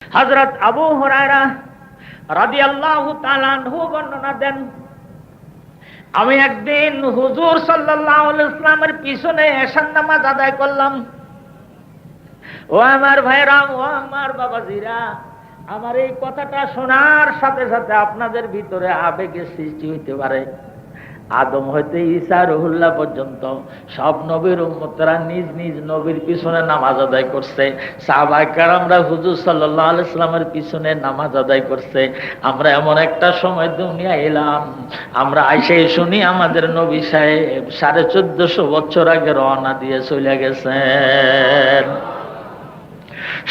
হযরত আবু হুরায়রা রাদিয়াল্লাহু তাআলা আনহু বর্ণনা দেন, আমি একদিন হুজুর সাল্লাল্লাহু আলাইহি ওয়াসাল্লামের পিছনে এশার নামাজ আদায় করলাম। ও আমার ভাইরা, ও আমার বাবাজিরা, আমার এই কথাটা শোনার সাথে সাথে আপনাদের ভিতরে আবেগের সৃষ্টি হইতে পারে। আদম হইতে ঈসা রুহুল্লাহ পর্যন্ত সব নবীর উম্মতরা নিজ নিজ নবীর পিছনে নামাজ আদায় করছে। সাহাবায়ে কেরামরা হুজুর সাল্লাল্লাহু আলাইহি ওয়াসাল্লামের পিছনে নামাজ আদায় করছে। আমরা এমন একটা সময় দুনিয়ায় এলাম, আমরা আইসে শুনি আমাদের নবী সাহেব 1450 বছর আগে রওনা দিয়ে চলে গেছেন।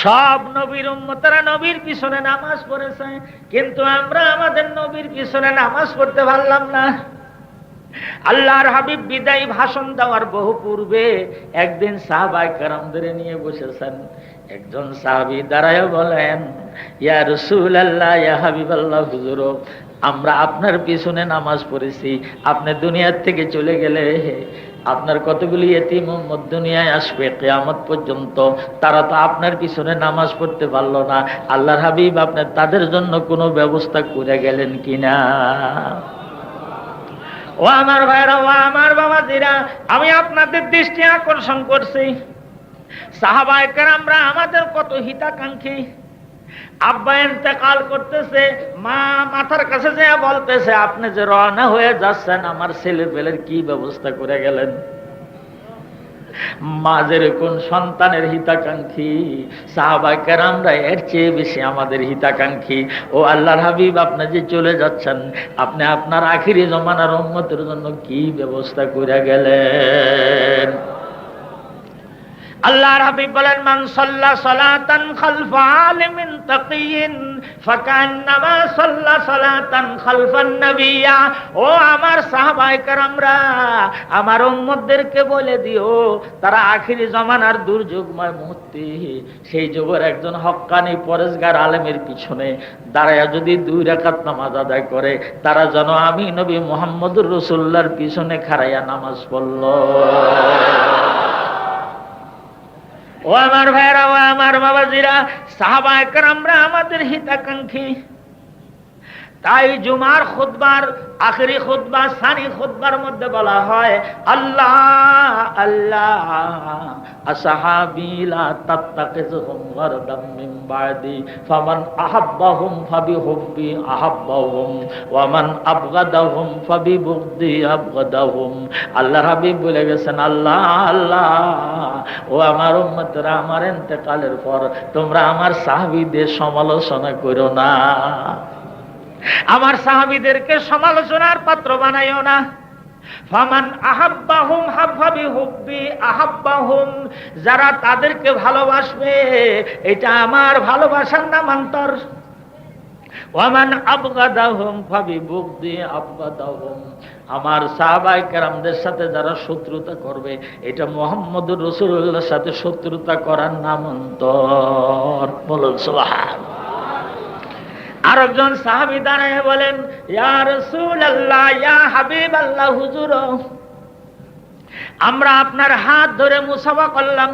সব নবীর উম্মতরা নবীর পিছনে নামাজ পড়েছে, কিন্তু আমরা আমাদের নবীর পিছনে নামাজ পড়তে পারলাম না। আল্লাহর হাবিব বিদায়ী ভাষণ দেওয়ার বহু পূর্বে একদিন সাহাবায়ে কেরামদের নিয়ে বসেছেন। একজন সাহাবী দাঁড়ায় বলেন, ইয়া রাসূলুল্লাহ, ইয়া হাবিবাল্লাহ, হুজুর, আমরা আপনার পিছনে নামাজ পড়েছি, আপনি দুনিয়ার থেকে চলে গেলে আপনার কতগুলি ইয়েতিম উম্মত দুনিয়ায় আসবে কিয়ামত পর্যন্ত, তারা তো আপনার পিছনে নামাজ পড়তে পারলো না। আল্লাহর হাবিব, আপনি তাদের জন্য কোনো ব্যবস্থা করে গেলেন কিনা? ও আমার ভাইরা, ও আমার বাবাজিরা, আমি আপনাদের দৃষ্টি আকর্ষণ করছি, সাহাবায়ে কেরামরা আমাদের কত হিতাকাঙ্ক্ষী। আব্বা ইন্তেকাল করতেছে, মা মাথার কাছে যে বলতেছে, আপনি যে রওনা হয়ে যাচ্ছেন, আমার ছেলে পেলের কি ব্যবস্থা করে গেলেন? মা যেরকম সন্তানের হিতাকাঙ্ক্ষী, সাহাবায়ে কেরামরা এর চেয়ে বেশি আমাদের হিতাকাঙ্ক্ষী। ও আল্লাহর হাবিব, আপনি যে চলে যাচ্ছেন, আপনি আপনার আখিরি জমানার উম্মতের জন্য কি ব্যবস্থা করে গেলেন? আল্লাহর হাবিব বলেন, মান সাল্লা সালাতান খালফা আলিমিন তাকিয়িন ফাকান্নামা সাল্লা সালাতান খালফান নবিয়্যা। ও আমার সাহাবায়ে কেরামরা, আমার উম্মতদেরকে বলে দিও, তারা আখিরি জামানার দুর্যোগময় মুহূর্তে সেই যুগের একজন হক্কানি পরেজগার আলেমের পিছনে দাঁড়ায়া যদি 2 রাকাত নামাজ আদায় করে, তারা যেন আমি নবী মুহাম্মদুর রাসূলুল্লাহর পিছনে খাড়াইয়া নামাজ পড়ল। ও আমার ভাইরা, ও আমার বাবাজিরা, সাহাবায়ে কেরামরা আমাদের হিতাকাঙ্ক্ষী। তাই জুমার খুতবার আখেরি খুতবা, সানি খুতবার মধ্যে বলা হয়, আল্লাহ আল্লাহ আসহাবী লা তাত্তাকিজহুম গারদাম মিন বাদি ফামান আহাব্বাহুম ফাবিহুব্বি আহাব্বাহুম ওয়া মান আবগাদাহুম ফাবিবুগদি আবগাদাহুম। আল্লাহর হাবিব বলে গেছেন, আল্লাহ আল্লাহ, ও আমার উম্মতরা, আমার ইন্তেকালের পর তোমরা আমার সাহাবীদের সমালোচনা করো না, আমার সাহাবীদেরকে সমালোচনার পাত্র বানাইও না। ফামান আহাব্বাহুম হাব্বাবি হুব্বি আহাব্বাহুম, যারা তাদেরকে ভালোবাসবে, এটা আমার ভালোবাসার নামান্তর। ওয়ামান আবগাদাহুম ফাবিবুগদি আবগাদাহুম, আমার সাহাবায়ে কেরামদের সাথে যারা শত্রুতা করবে, এটা মুহাম্মদুর রাসূলুল্লাহর সাথে শত্রুতা করার নামান্তর। বলুন সুবহানাল্লাহ। আরেকজন সাহাবী দাঁড়ায় বলেন, ইয়া রাসূলুল্লাহ, ইয়া হাবিবাল্লাহ, হুজুর, আমরা আপনার হাত ধরে মুসাফা করলাম,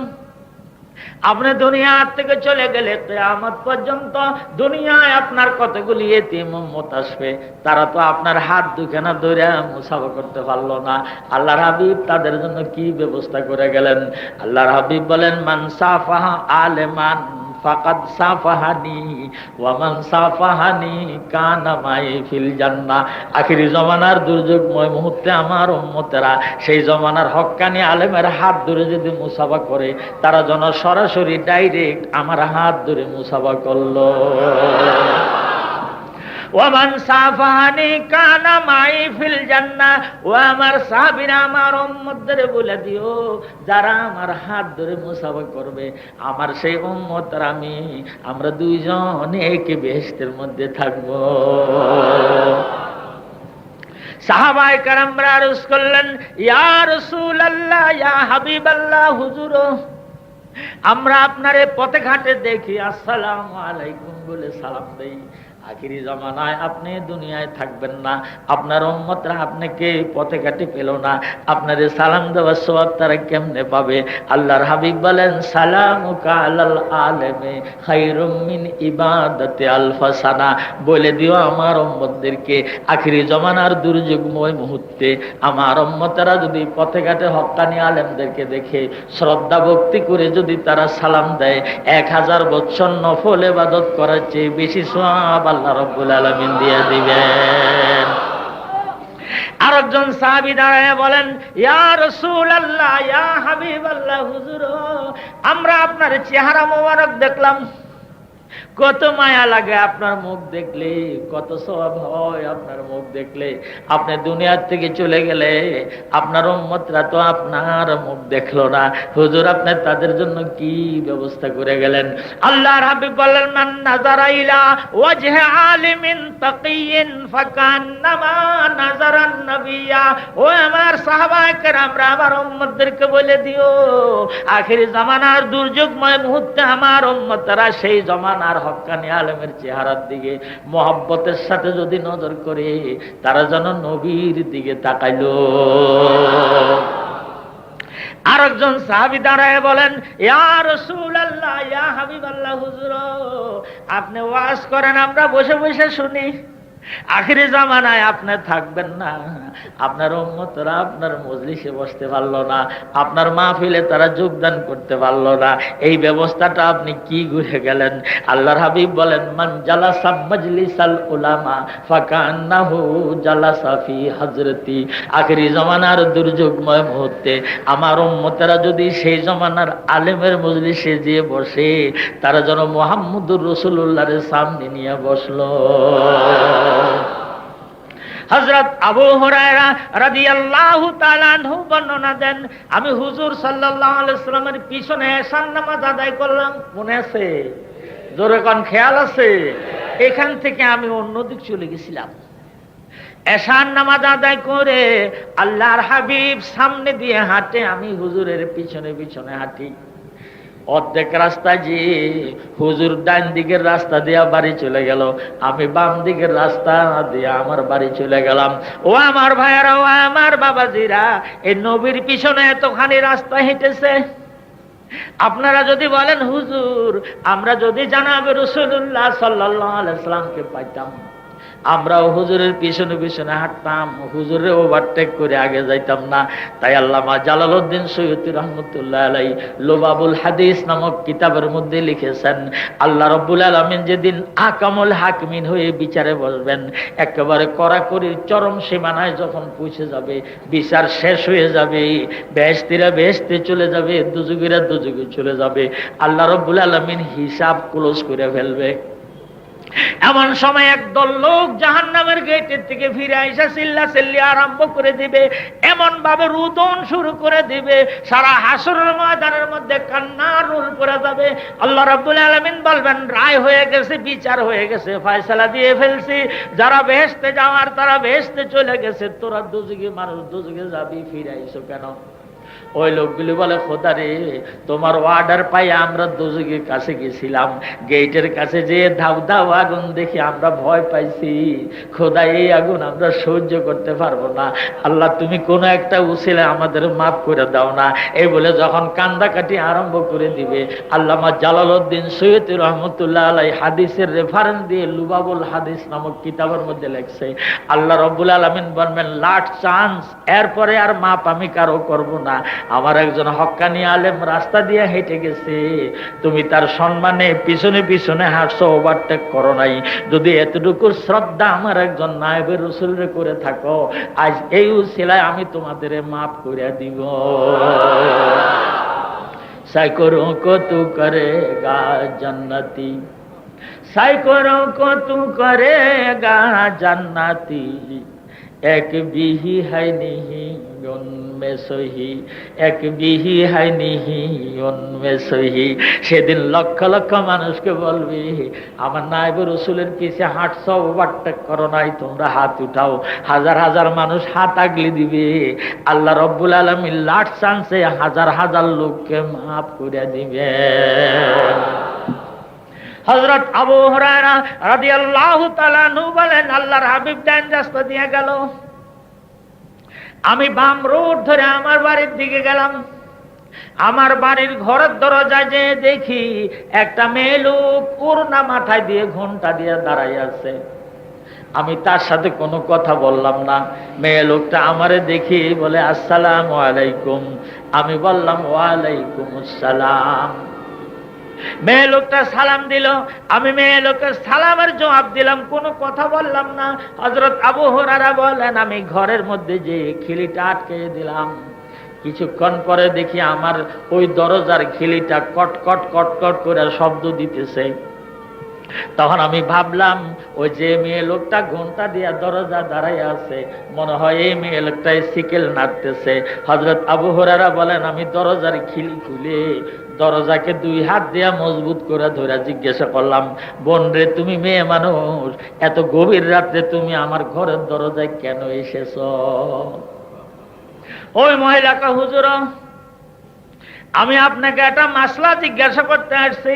আপনি দুনিয়া থেকে চলে গেলে কিয়ামত পর্যন্ত দুনিয়ায় আপনার কতগুলি ইয়েতিম উম্মত আসবে, তারা তো আপনার হাত দুখানা ধরে মুসাফা করতে পারলো না। আল্লাহর হাবিব তাদের জন্য কি ব্যবস্থা করে গেলেন? আল্লাহর হাবিব বলেন, মান সাফাহা আলেমান ফাকাদ সাফাহানি ওয়া মান সাফাহানি কানা মাই ফিল জান্নাহ। আখিরি জমানার দুর্যোগময় মুহূর্তে আমার উম্মতেরা সেই জমানার হক্কানি আলেমের হাত ধরে যদি মুসাফা করে, তারা যেন সরাসরি ডাইরেক্ট আমার হাত ধরে মুসাফা করলো। ওয়ামান সাফাহানি কানা মাই ফিল জান্নাহ। ও আমার সাহাবীরা, আমার উম্মতদের বলে দিও, যারা আমার হাত ধরে মুসাফা করবে, আমার সেই উম্মত আর আমরা দুইজন একই বেহেশতের মধ্যে থাকব। সাহাবায়ে কেরামরা আরজ করলেন, ইয়া রাসূলুল্লাহ, ইয়া হাবিবাল্লাহ, হুজুর, আমরা আপনারে পথে ঘাটে দেখি, আসসালামু আলাইকুম বলে সালাম দেই, আখিরি জমানায় আপনি দুনিয়ায় থাকবেন না, আপনার উম্মতরা আপনাকে পথে ঘাটে পেল না, আপনার সালাম দেওয়ার সওয়াব তারা কেমনে পাবে? আল্লাহর হাবিব বলেন, সালামুকা আলাল আলেমে খায়রুম মিন ইবাদাতি আলফা সানা। বলে দিও আমার উম্মতদেরকে, আখিরি জমানার দুর্যোগময় মুহূর্তে আমার উম্মতেরা যদি পথে ঘাটে হক্কানি আলেমদেরকে দেখে শ্রদ্ধা ভক্তি করে যদি তারা সালাম দেয়, 1000 বছর নফল ইবাদত করার চেয়ে বেশি সওয়াব আল্লাহ রাব্বুল আলামিন দিয়ে দিবেন। আরেকজন সাহাবী দাঁড়ায় বলেন, ইয়া রাসূলুল্লাহ, ইয়া হাবিবাল্লাহ, হুজুর আমরা আপনার চেহারা মোবারক দেখলাম, কত মায়া লাগে আপনার মুখ দেখলে, কত সওয়াব হয় আপনার মুখ দেখলে। আপনি দুনিয়ার থেকে চলে গেলে আপনার উম্মতরা তো আপনার মুখ দেখলো না, হুজুর আপনি তাদের জন্য কি ব্যবস্থা করে গেলেন? আল্লাহর হাবিব বললেন, মান নাযারা ইলা ওয়াজহি আলিমিন তাকিয়িন ফাকান্নামা নাযারান নবিয়্যা। ও আমার সাহাবায়ে কেরামরা, আমার উম্মতদেরকে বলে দিও, আখিরি জামানার দুর্যোগময় মুহূর্তে আমার উম্মতরা সেই জামানার হক্কানি আলেমের চেহারার দিকে মহব্বতের সাথে যদি নজর করে, তারা যেন নবীর দিকে তাকাইলো। আরেকজন সাহাবী দাঁড়ায় বলেন, ইয়া রাসূলুল্লাহ, ইয়া হাবিবাল্লাহ, হুজুর আপনি ওয়াজ করেন, আমরা বসে বসে শুনি, আখিরি জামানায় আপনি থাকবেন না, আপনার উম্মতরা আপনার মজলিসে বসতে পারলো না, আপনার মাহফিলে তারা যোগদান করতে পারলো না, এই ব্যবস্থাটা আপনি কি ঘুরে গেলেন? আল্লাহর হাবিব বলেন, মান জালাসা মাজলিসাল উলামা ফাকান্নাহু জালাসা ফি হযরতি। আখিরি জামানার দুর্যোগময় মুহূর্তে আমার উম্মতেরা যদি সেই জামানার আলেমের মজলিসে যেয়ে বসে, তারা যেন মুহাম্মদুর রাসূলুল্লাহর সামনে নিয়ে বসলো। হযরত আবু হুরায়রা রাদিয়াল্লাহু তাআলা আনহু বর্ণনা দেন, আমি হুজুর সাল্লাল্লাহু আলাইহি ওয়াসাল্লামের পিছনে এশার নামাজ আদায় করলাম, মনে আছে? জোরে কোন, খেয়াল আছে? এখান থেকে আমি অন্যদিক চলে গেছিলাম। এশার নামাজ আদায় করে আল্লাহর হাবিব সামনে দিয়ে হাঁটে, আমি হুজুরের পিছনে পিছনে হাঁটি। অর্ধেক রাস্তায় যে হুজুর ডান দিকের রাস্তা দিয়া বাড়ি চলে গেল, আমি বাম দিকের রাস্তা দিয়া আমার বাড়ি চলে গেলাম। ও আমার ভাইয়েরা, ও আমার বাবাজিরা, এই নবীর পিছনে এতখানি রাস্তা হেঁটেছে। আপনারা যদি বলেন, হুজুর আমরা যদি জানাবে রাসূলুল্লাহ সাল্লাল্লাহু আলাইহি সাল্লামকে পাইতাম, আমরাও হুজুরের পিছনে পিছনে হাঁটতাম, হুজুরে ওভারটেক করে আগে যাইতাম না। তাই আল্লামা জালালউদ্দিন সৈয়দী রহমতুল্লাহ আলাইহি লুবাবুল হাদিস নামক কিতাবের মধ্যে লিখেছেন, আল্লাহ রাব্বুল আলামিন যেদিন আকামুল হাকিমিন হয়ে বিচারে বসবেন, একেবারে কড়াকড়ির চরম সীমানায় যখন পৌঁছে যাবে, বিচার শেষ হয়ে যাবে, বেহেশতীরা বেহেশতে চলে যাবে, দুজুগীরা দুজুগে চলে যাবে, আল্লাহ রাব্বুল আলামিন হিসাব ক্লোজ করে ফেলবে। এমন সময় একদল লোক জাহান্নামের গেটের থেকে ফিরে আইসা চিল্লাচিল্লি আরম্ভ করে দিবে, এমন ভাবে রুদন শুরু করে দিবে, সারা হাসরের ময়দানের মধ্যে কান্নার রোল পড়ে যাবে। আল্লাহ রাব্বুল আলামিন বলবেন, রায় হয়ে গেছে, বিচার হয়ে গেছে, ফয়সালা দিয়ে ফেলছি, যারা বেহেশতে যাওয়ার তারা বেহেশতে চলে গেছে, তোরা দুজুগে মানুষ দুজুগে যাবি, ফিরে আইসো কেন? ওই লোকগুলি বলে, খোদা রে, তোমার অর্ডার পাই আমরা দুজুগের কাছে গেছিলাম, গেটের কাছে যে ধাউ ধাউ আগুন দেখে আমরা ভয় পাইছি, খোদা এই আগুন আমরা সহ্য করতে পারবো না, আল্লাহ তুমি কোনো একটা উসিলে আমাদের মাফ করে দাও না। এই বলে যখন কান্দাকাটি আরম্ভ করে দিবে, আল্লামা জালালউদ্দিন সৈয়দী রহমতুল্লাহ আলাইহি হাদিসের রেফারেন্স দিয়ে লুবাবুল হাদিস নামক কিতাবের মধ্যে লেখছে, আল্লাহ রাব্বুল আলামিন বলবেন, লাস্ট চান্স, এরপরে আর মাপ আমি কারো করব না। আমার একজন হক্কানি আলেম রাস্তা দিয়ে হেঁটে গেছে, তুমি তার সম্মানে পিছনে পিছনে হাঁটছো, ওভারটেক করো নাই, যদি এতটুকু শ্রদ্ধা আমার একজন নায়েবে রাসূলের করে থাকো, আজ এই উসিলায় আমি তোমাদের মাফ করে দিব। সাইকোরো কো তু করেগা জান্নাতি, সাইকোরো কো তু করেগা জান্নাতি, এক বিহি হাই নিহি উনমে সহি, এক বিহি হাই নিহি উনমে সহি। সেদিন লক্ষ লক্ষ মানুষকে বলবি, আমার নায়েবে রাসূলের পিছে হাঁটছো, ওভারটেক করো নাই, তোমরা হাত উঠাও। হাজার হাজার মানুষ হাত আগলি দিবে, আল্লাহ রাব্বুল আলামিন লাস্ট চান্সে হাজার হাজার লোককে মাফ করে দিবে। হযরত আবু হুরায়রা রাদিয়াল্লাহু তাআলা আনহু বলেন, আল্লাহর হাবিব ডান রাস্তা দিয়ে গেল, আমি বাম রোড ধরে আমার বাড়ির দিকে গেলাম। আমার বাড়ির ঘরের দরজায় যে দেখি একটা মেয়ে লোক ওড়না মাথায় দিয়ে ঘোমটা দিয়ে দাঁড়াই আছে। আমি তার সাথে কোনো কথা বললাম না। মেয়ে লোকটা আমারে দেখি বলে, আসসালামু আলাইকুম। আমি বললাম, ওয়ালাইকুম আসসালাম। মেয়ে লোকটা সালাম দিল, আমি মেয়ে লোকের সালামের জবাব দিলাম, কোনো কথা বললাম না। হযরত আবু হুরায়রা বলেন, আমি ঘরের মধ্যে যে খিলিটা আটকে দিলাম, কিছুক্ষণ পরে দেখি আমার ওই দরজার খিলিটা কটকট কটকট করে শব্দ দিতেছে। তখন আমি ভাবলাম, ওই যে মেয়ে লোকটা ঘন্টা দিয়া দরজা দাঁড়াই আছে, মনে হয় এই মেয়ে লোকটাই সিকেল নাড়তেছে। হযরত আবু হুরায়রা বলেন, আমি দরজার খিলি খুলে দরজাকে দুই হাত দিয়া মজবুত করে ধরে জিজ্ঞাসা করলাম, বোন রে, তুমি মেয়ে মানুষ, এত গভীর রাত্রে তুমি আমার ঘরের দরজায় কেন এসেছ? ওই মহিলাকে, হুজুর, আমি আপনাকে একটা মাসলা জিজ্ঞাসা করতে আসছি।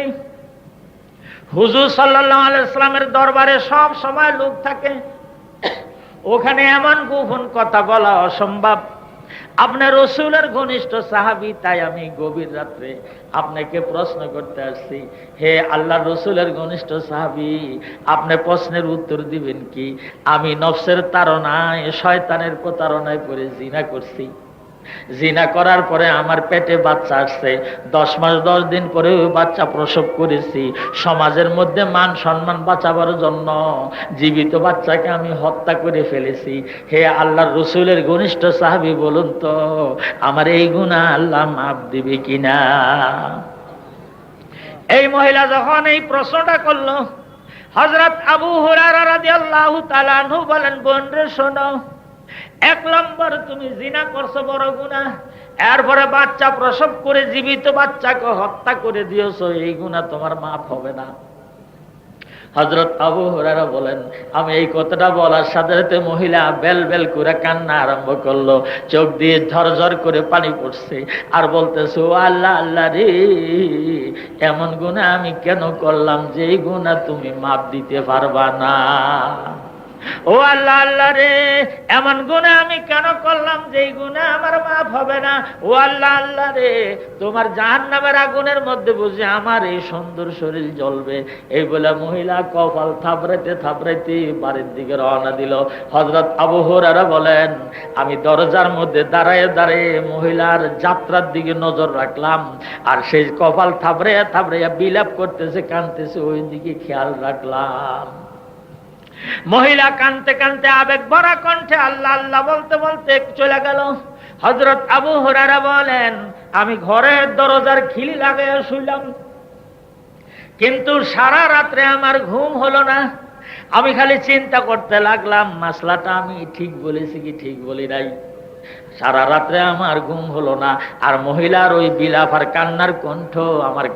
হুজুর সাল্লাল্লাহু আলাইহি ওয়াসাল্লামের দরবারে সব সময় লোক থাকে, ওখানে এমন গোপন কথা বলা অসম্ভব। আপনার রাসূলের ঘনিষ্ঠ সাহাবী, তাই আমি গভীর রাত্রে আপনাকে প্রশ্ন করতে আসছি। হে আল্লাহর রাসূলের ঘনিষ্ঠ সাহাবী, আপনি প্রশ্নের উত্তর দিবেন কি? আমি নফসের তাড়নায়, শয়তানের প্রতারণায় পড়ে জিনা করছি। জিনা করার পরে আমার পেটে বাচ্চা আসছে, 10 মাস 10 দিন পরে ওই বাচ্চা প্রসব করেছি। সমাজের মধ্যে মান সম্মান বাঁচাবার জন্য জীবিত বাচ্চাকে আমি হত্যা করে ফেলেছি। হে আল্লাহর রাসূলের ঘনিষ্ঠ সাহাবী, বলুন তো আমার এই গুনাহ আল্লাহ মাফ দিবে কিনা? এই মহিলা যখন এই প্রশ্নটা করলো, হযরত আবু হুরায়রা রাদিয়াল্লাহু তাআলা আনহু বলেন, বোন রে শোনো, 1 নম্বর তুমি জিনা করছো, বড় গুনাহ। এরপরে বাচ্চা প্রসব করে জীবিত বাচ্চাকে হত্যা করে দিয়েছো, এই গুনাহ তোমার মাফ হবে না। হযরত আবু হুরায়রা বলেন, আমি এই কথাটা বলার সাথে সাথে মহিলা বেল বেল করে কান্না আরম্ভ করলো, চোখ দিয়ে ঝরঝর করে পানি পড়ছে, আর বলতেছে, ও আল্লাহ, আল্লাহ রে, এমন গুনাহ আমি কেন করলাম যে এই গুনাহ তুমি মাফ দিতে পারবা না? ও আল্লাহ, আল্লাহ রে, এমন গুনাহ আমি কেন করলাম যে এই গুনাহ আমার মাফ হবে না? ও আল্লাহ, আল্লাহ রে, তোমার জাহান্নামের আগুনের মধ্যে বুঝি আমার এই সুন্দর শরীর জ্বলবে। এই বলে মহিলা কপাল থাবড়াইতে থাবড়াইতে বাড়ির দিকে রওনা দিল। হযরত আবু হুরায়রা বলেন, আমি দরজার মধ্যে দাঁড়ায় দাঁড়িয়ে মহিলার যাত্রার দিকে নজর রাখলাম, আর সেই কপাল থাবড়াইয়া থাবড়াইয়া বিলাপ করতেছে, কাঁদতেছে, ওই দিকে খেয়াল রাখলাম। মহিলা কানতে কানতে আবেগ ভরা কণ্ঠে আল্লাহ আল্লাহ বলতে বলতে চলে গেল। হযরত আবু হুরায়রা বলেন, আমি ঘরের দরজার খিলি লাগাইয়া শুইলাম, কিন্তু সারা রাত্রে আমার ঘুম হলো না। আমি খালি চিন্তা করতে লাগলাম, মাসলাটা আমি ঠিক বলেছি কি ঠিক বলি নাই। সারা রাত্রে আমার ঘুম হলো না, আর মহিলার ওই বিলাপ আর কান্নার কণ্ঠ আমার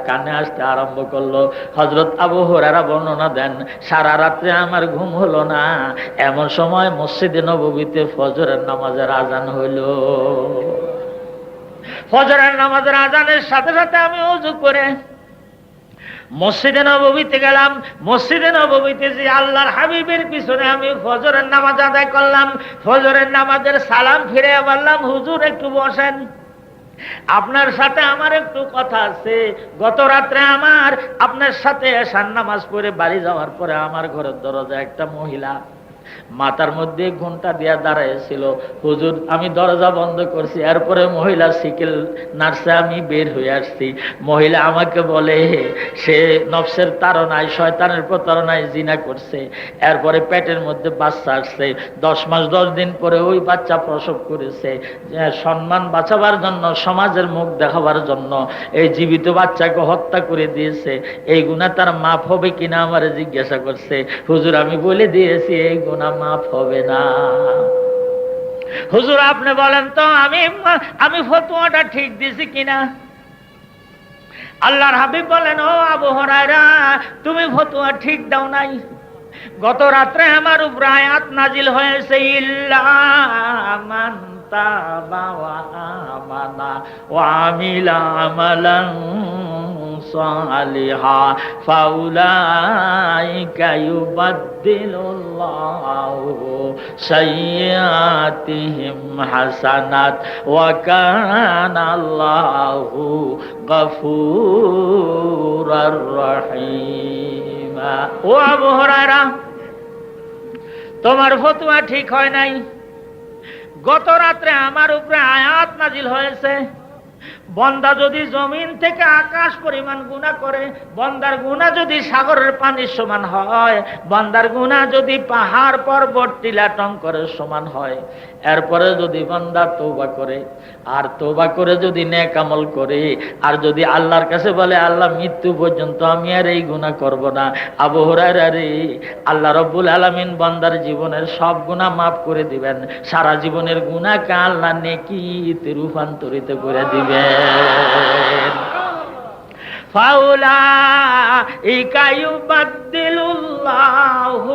কানে আসতে আরম্ভ করলো। হযরত আবু হুরায়রা বর্ণনা দেন, সারা রাত্রে আমার ঘুম হলো না, এমন সময় মসজিদে নববীতে ফজরের নামাজের আজান হইল। ফজরের নামাজের আজানের সাথে সাথে আমি ওযু করে মসজিদে নববীতে গেলাম। মসজিদে নববীতে যে আল্লাহর হাবিবের পিছনে আমি ফজরের নামাজ আদায় করলাম। ফজরের নামাজের সালাম ফিরে বললাম, হুজুর একটু বসেন, আপনার সাথে আমার একটু কথা আছে। গত রাত্রে আমার আপনার সাথে এশার নামাজ পড়ে বাড়ি যাওয়ার পরে আমার ঘরের দরজায় একটা মহিলা মাথার মধ্যে ঘন্টা দিয়া দাঁড়াইছিল। হুজুর, আমি দরজা বন্ধ করছি, এরপরে মহিলা সিকেল নার্সে আমি বের হয়ে আসছি। মহিলা আমাকে বলে সে নফসের তাড়নায়, শয়তানের প্রতারণায় জিনা করছে, এরপরে পেটের মধ্যে বাচ্চা আসছে, 10 মাস 10 দিন পরে ওই বাচ্চা প্রসব করেছে। সম্মান বাঁচাবার জন্য, সমাজের মুখ দেখাবার জন্য এই জীবিত বাচ্চাকে হত্যা করে দিয়েছে। এই গুনাহ তার মাফ হবে কিনা আমার জিজ্ঞাসা করছে। হুজুর, আমি বলে দিয়েছি এই গুনাহ মাফ হবে না। হুজুর, আপনি বলেন তো আমি ফতোয়াটা ঠিক দিছি কিনা? আল্লাহর হাবিব বলেন, ও আবু হুরায়রা, তুমি ফতোয়া ঠিক দাও নাই। গত রাত্রে আমার উপর আয়াত নাজিল হয়েছে, ইল্লা মান তাবা ওয়া আমানা ওয়া আমিলা আমালান صالحا فأولئك يبدل الله سيئاتهم حسنات وكان الله غفورا رحيما। ও আবু হুরায়রা, তোমার ফতোয়া ঠিক হয় নাই। গত রাত্রে আমার উপরে আয়াত নাজিল হয়েছে, বন্দা যদি জমিন থেকে আকাশ পরিমাণ গুনাহ করে, বন্দার গুনাহ যদি সাগরের পানির সমান হয়, বন্দার গুনাহ যদি পাহাড় পর্বত টিলা টঙ্করের সমান হয়, এরপরে যদি বান্দা তওবা করে, আর তওবা করে যদি নেক আমল করে, আর যদি আল্লাহর কাছে বলে আল্লাহ মৃত্যু পর্যন্ত আমি আর এই গুনাহ করব না, আবু হুরায়রা রে, আল্লাহ রাব্বুল আলামিন বান্দার জীবনের সব গুনাহ মাফ করে দিবেন, সারা জীবনের গুনাহকে আল্লাহ নেকিতে রূপান্তরিত করে দিবেন। ফাউলাইকা ইউবাদদিলুল্লাহু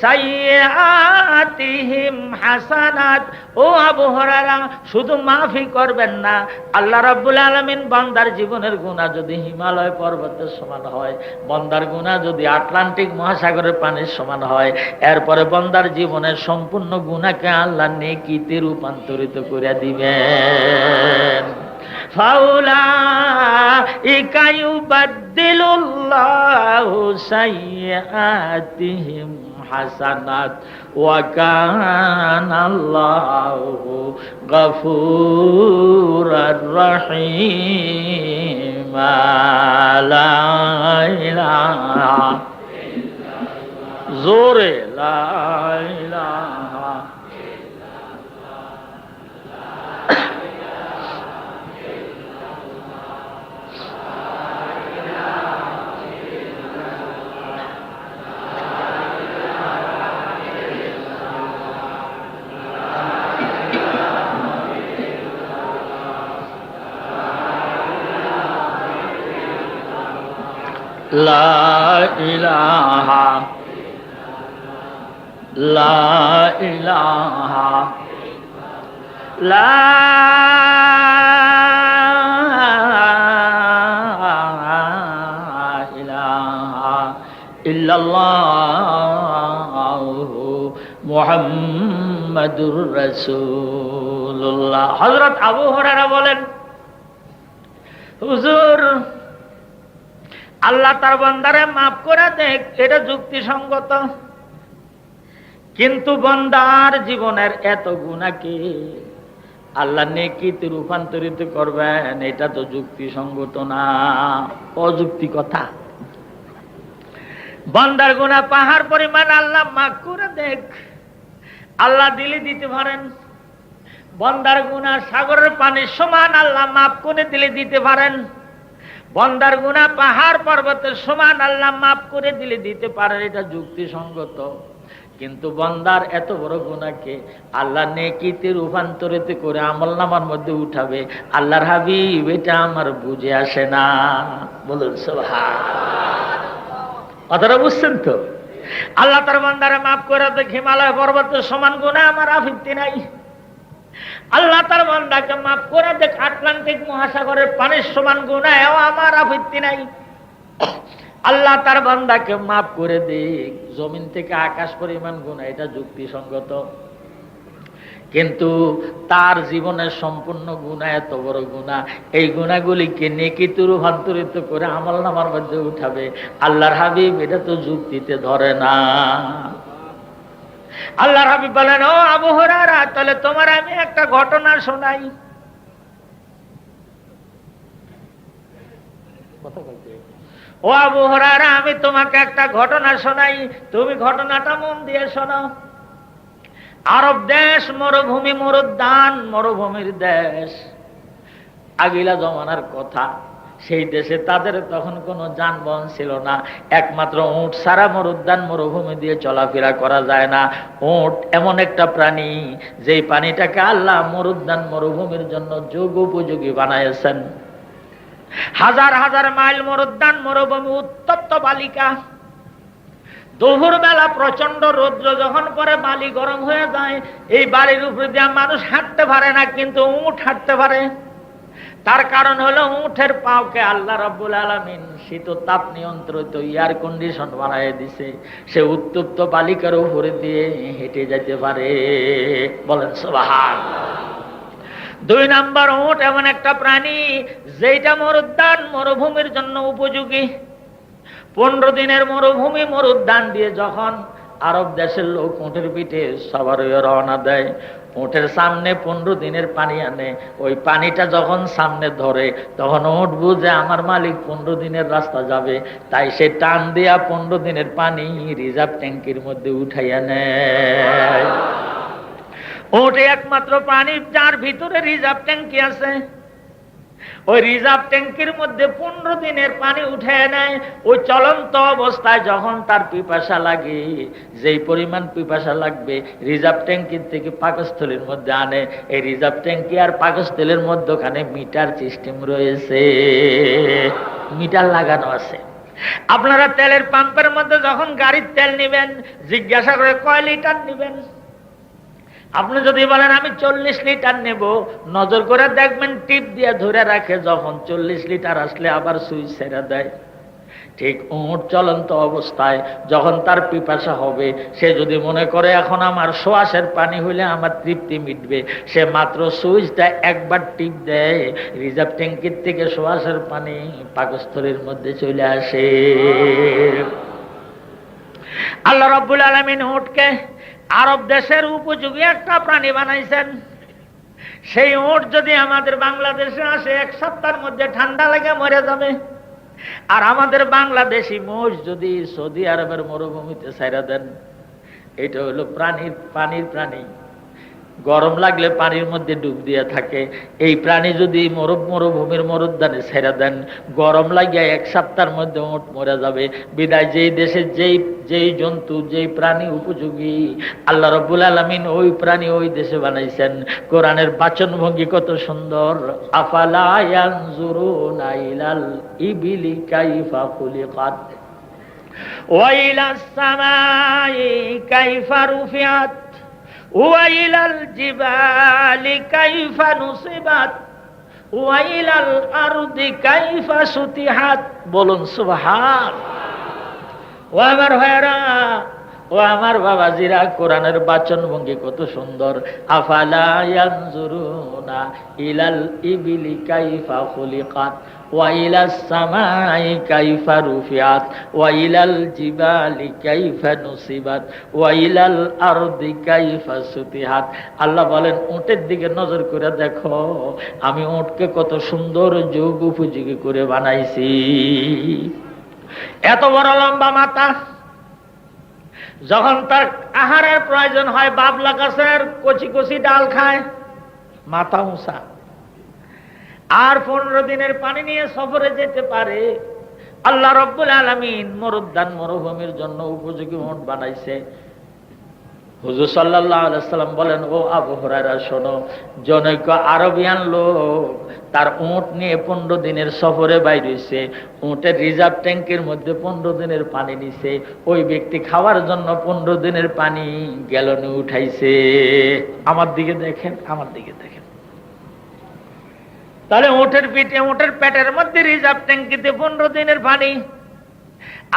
সাইয়্যাতিহিম হাসানাত। ও আবু হুরায়রা, শুধু মাফই করবেন না, আল্লাহ রাব্বুল আলামিন বান্দার জীবনের গুনাহ যদি হিমালয় পর্বতের সমান হয়, বান্দার গুনাহ যদি আটলান্টিক মহাসাগরের পানির সমান হয়, এরপরে বান্দার জীবনের সম্পূর্ণ গুনাহকে আল্লাহ নেকিতে রূপান্তরিত করে দিবেন। ফাউলাইকা ইউবাদদিলুল্লাহু সাইয়্যাতিহিম হাসানাত ওয়া কানাল্লাহু গফুরার রহিম। লা ইলাহা জোরে লা ইলাহা লা ইলাহা লা ইলাহা লা ইলাহা ইল্লাল্লাহু মুহাম্মাদুর রাসূলুল্লাহ। হযরত আবু হুরায়রা বলেন, হুজুর, আল্লাহ তার বান্দারে মাফ করে দেখ, এটা যুক্তিসঙ্গত, কিন্তু বান্দার জীবনের এত গুনাহকে আল্লাহ নেকিতে রূপান্তরিত করবেন, এটা তো যুক্তিসঙ্গত না, অযুক্তি কথা। বান্দার গুনাহ পাহাড় পরিমাণ আল্লাহ মাফ করে দেখ, আল্লাহ দিলে দিতে পারেন। বান্দার গুনাহ সাগরের পানির সমান আল্লাহ মাফ করে দিলে দিতে পারেন। বান্দার গুনাহ পাহাড় পর্বতের সমান আল্লাহ মাফ করে দিলে দিতে পারেন, এটা যুক্তিসঙ্গত। কিন্তু বান্দার এত বড় গুনাহকে আল্লাহ নেকিতে রূপান্তরিত করে আমলনামার মধ্যে উঠাবে, আল্লাহর হাবিব, এটা আমার বুঝে আসে না। বলুন সুবহানাল্লাহ। কথাটা বুঝছেন তো? আল্লাহ তার বান্দারে মাফ করে দেখ, হিমালয় পর্বতের সমান গুনাহ আমার আপত্তি নাই। আল্লাহ তার বান্দাকে মাফ করে দেখ, আটলান্টিক মহাসাগরের পানির সমান গুনাহ, এও আমার আপত্তি নাই। আল্লাহ তার বান্দাকে মাফ করে দেখ জমিন থেকে আকাশ পরিমাণ গুনাহ, এটা যুক্তিসঙ্গত। কিন্তু তার জীবনের সম্পূর্ণ গুনাহ এত বড় গুনাহ, এই গুনাহগুলিকে নেকিতে রূপান্তরিত করে আমলনামার মধ্যে উঠাবে, আল্লাহর হাবিব, এটা তো যুক্তিতে ধরে না। আল্লাহর হাবিব বলেন, ও আবু হুরায়রা, তাহলে তোমার আমি একটা ঘটনা শোনাই। ও আবু হুরায়রা, আমি তোমাকে একটা ঘটনা শোনাই, তুমি ঘটনাটা মন দিয়ে শোনো। আরব দেশ মরুভূমি, মরুদ্যান, মরুভূমির দেশ, আগিলা জমানার কথা। সেই দেশে তাদের তখন কোনো যানবাহন ছিল না, একমাত্র উট ছাড়া মরুদ্যান মরুভূমি দিয়ে চলাফেরা করা যায় না। উট এমন একটা প্রাণী, যেই প্রাণীটাকে আল্লাহ মরুদ্যান মরুভূমির জন্য যোগ উপযোগী বানাইছেন। হাজার হাজার মাইল মরুদ্যান মরুভূমি, উত্তপ্ত বালিকা। দুপুর বেলা প্রচন্ড রৌদ্র যখন পরে বালি গরম হয়ে যায়, এই বালির উপরে দিয়ে মানুষ হাঁটতে পারে না, কিন্তু উট হাঁটতে পারে। তার কারণ হলো উটের পাওকে আল্লাহ রাব্বুল আলামিন শীত তাপ নিয়ন্ত্রিত এয়ার কন্ডিশন বানায় দিছে, সে উত্তপ্ত বালিকার উপরে দিয়ে হেঁটে যেতে পারে। বলেন সুবহানাল্লাহ। 2 নাম্বার, উট এমন একটা প্রাণী যেটা মরুদ্যান মরুভূমির জন্য উপযোগী। 15 দিনের মরুভূমি মরুদ্যান দিয়ে যখন আরব দেশের লোক উটের পিঠে সবার রওনা দেয়, উটের সামনে 15 দিনের পানি আনে, ওই পানিটা যখন সামনে ধরে তখন উট বুঝে আমার মালিক 15 দিনের রাস্তা যাবে, তাই সে টান দিয়া 15 দিনের পানি রিজার্ভ ট্যাঙ্কির মধ্যে উঠাইয়া নেয়। উট একমাত্র প্রাণী যার ভিতরে রিজার্ভ ট্যাঙ্কি আছে। ওই রিজার্ভ ট্যাঙ্কির মধ্যে 15 দিনের পানি উঠে নেয়। ওই চলন্ত অবস্থায় যখন তার পিপাসা লাগে, যেই পরিমাণ পিপাসা লাগবে রিজার্ভ ট্যাঙ্কির থেকে পাকস্থলীর মধ্যে আনে। এই রিজার্ভ ট্যাঙ্কি আর পাকস্থলীর মধ্যখানে মিটার সিস্টেম রয়েছে, মিটার লাগানো আছে। আপনারা তেলের পাম্পের মধ্যে যখন গাড়ির তেল নেবেন, জিজ্ঞাসা করে কয় লিটার নেবেন। আপনি যদি বলেন আমি 40 লিটার নেব, নজর করে দেখবেন টিপ দিয়ে ধরে রাখে, যখন 40 লিটার আসলে আবার সুইচ ছেড়ে দেয়। ঠিক উট চলন্ত অবস্থায় যখন তার পিপাসা হবে, সে যদি মনে করে এখন আমার শ্বাসের পানি হইলে আমার তৃপ্তি মিটবে, সে মাত্র সুইচটা একবার টিপ দেয়, রিজার্ভ ট্যাঙ্কির থেকে শ্বাসের পানি পাকস্থলীর মধ্যে চলে আসে। আল্লাহ রাব্বুল আলামিন উটকে আরব দেশের উপযোগী একটা প্রাণী বানাইছেন। সেই উট যদি আমাদের বাংলাদেশে আসে, 1 সপ্তাহের মধ্যে ঠান্ডা লেগে মরে যাবে। আর আমাদের বাংলাদেশি মোষ যদি সৌদি আরবের মরুভূমিতে ছাইরা দেন, এটা হলো পানির প্রাণী, গরম লাগলে পানির মধ্যে ডুব দিয়ে থাকে। এই প্রাণী যদি মরুভূমির মরুদ্যানে ছেড়ে দেন, গরম লাগিয়া 1 সপ্তাহের মধ্যে উট মরে যাবে। বিদায় যেই দেশে যেই জন্তু যেই প্রাণী উপযোগী, আল্লাহ রাব্বুল আলামিন ওই প্রাণী ওই দেশে বানাইছেন। কোরআনের বাচন ভঙ্গি কত সুন্দর। আফালা ইয়ানজুরুনা ইলাল ইবিলি কাইফা খুলিকাত ওয়া ইলাস সামাই কাইফা রুফিআত ওয়া ইলাল জিবালি কাইফা নুসিবাত ওয়া ইলাল আরদি কাইফা সুতিহাত। বলুন সুবহানাল্লাহ। ও আমার ভাইরা, ও আমার বাবাজিরা, কোরআনের বাচন ভঙ্গি কত সুন্দর। আফালা ইয়ানজুরুনা ইলাল ইবিলি কাইফা খুলিকাত ওয়া ইলাস সামাই কাইফা রুফিআত ওয়া ইলাল জিবালি কাইফা নুসিবাত ওয়া ইলাল আরদি কাইফা সুতিহাত। আল্লাহ বলেন, উটের দিকে নজর করে দেখো, আমি উটকে কত সুন্দর যোগ উপযোগী করে বানাইছি। এত বড় লম্বা মাথা, যখন তার আহারের প্রয়োজন হয় বাবলা গাছের কচি কচি ডাল খায়, মাথা উঁচা। আর 15 দিনের পানি নিয়ে সফরে যেতে পারে। আল্লাহ রাব্বুল আলামিন মরুদ্যান মরুভূমির জন্য উপযোগী উট বানাইছে। হুজুর সাল্লাল্লাহু আলাইহি সাল্লাম বলেন, ও আবু হুরায়রা শোনো, জনৈক আরবিয়ান লোক তার উট নিয়ে 15 দিনের সফরে বাইর হইছে। উটের রিজার্ভ ট্যাঙ্কের মধ্যে 15 দিনের পানি নিছে। ওই ব্যক্তি খাওয়ার জন্য 15 দিনের পানি গ্যালনে উঠাইছে। আমার দিকে দেখেন, আমার দিকে দেখেন। তাহলে উটের পিঠে, উটের পেটের মধ্যে রিজার্ভ ট্যাঙ্কিতে 15 দিনের পানি।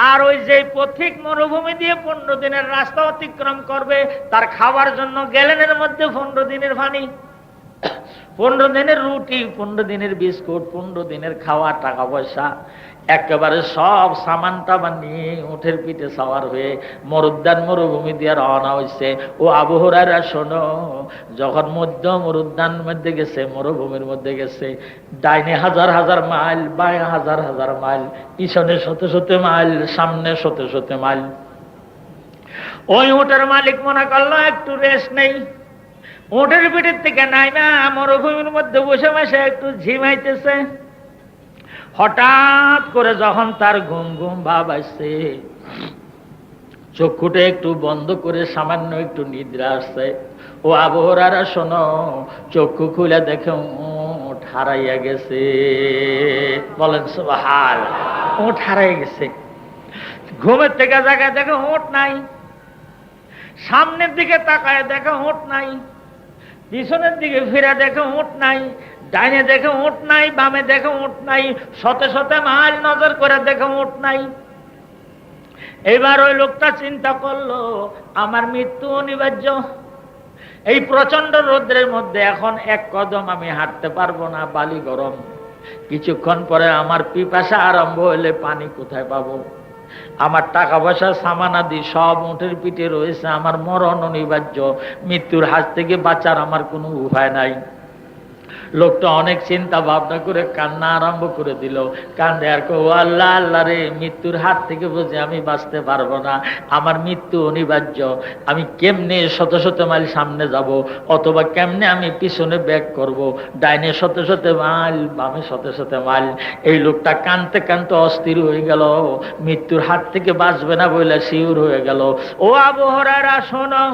আর ওই যে পথিক মরুভূমি দিয়ে 15 দিনের রাস্তা অতিক্রম করবে, তার খাওয়ার জন্য গ্যালনের মধ্যে 15 দিনের পানি। 15 দিনের রুটি, 15 দিনের বিস্কুট, 15 দিনের খাওয়া, টাকা পয়সা, একেবারে সব সামানটা বানিয়ে উঠের পিঠে সাওয়ার হয়ে মরুদ্যান মরুভূমি দিয়ে রওনা হয়েছে। ও আবু হুরায়রা শোনো, যখন মধ্য মরুদ্যান মধ্যে গেছে, মরুভূমির মধ্যে গেছে, ডাইনে 1000 মাইল, বাঁয়ে 1000 মাইল, পিছনে 100 মাইল, সামনে 100 মাইল। ওই উটের মালিক মনে করলো একটু রেস্ট নেই। উটের পিঠের থেকে নাই না, মরুভূমির মধ্যে বসে বসে একটু ঝিমাইতেছে। হঠাৎ করে যখন তার ঘুম ঘুম ভাব আসছে, চক্ষুটা একটু বন্ধ করে সামান্য একটু নিদ্রা আসছে। ও আবু হুরায়রা শোনো, চক্ষু খুলে দেখে উট হারাইয়া গেছে। বলেন সুবহানাল্লাহ। উট হারাইয়া গেছে। ঘুমের থেকে জায়গায় দেখে উট নাই, সামনের দিকে তাকায় দেখে উট নাই, পিছনের দিকে ফিরে দেখে উট নাই, ডাইনে দেখে উঠ নাই, বামে দেখে উঠ নাই, শতে শতে মাইল নজর করে দেখে উঠ নাই। এবার ওই লোকটা চিন্তা করলো আমার মৃত্যু অনিবার্য। এই প্রচন্ড রৌদ্রের মধ্যে এখন এক কদম আমি হাঁটতে পারবো না, বালি গরম। কিছুক্ষণ পরে আমার পিপাসা আরম্ভ হলে পানি কোথায় পাবো? আমার টাকা পয়সা সামানাদি সব উটের পিঠে রয়েছে, আমার মরণ অনিবার্য। মৃত্যুর হাত থেকে বাঁচার আমার কোনো উপায় নাই। লোকটা অনেক চিন্তা ভাবনা করে কান্না আরম্ভ করে দিল। কান্দে আর কো, আল্লাহ আল্লাহ রে, মৃত্যুর হাত থেকে বুঝে আমি বাঁচতে পারবো না, আমার মৃত্যু অনিবার্য। আমি কেমনে শত শত মাইল সামনে যাব, অথবা কেমনে আমি পিছনে ব্যাক করব? ডাইনে শত শত মাইল, বামে শত শত মাইল। এই লোকটা কানতে কানতে অস্থির হয়ে গেল, মৃত্যুর হাত থেকে বাঁচবে না বলে শিউর হয়ে গেল। ও আবু হুরায়রা শোনো,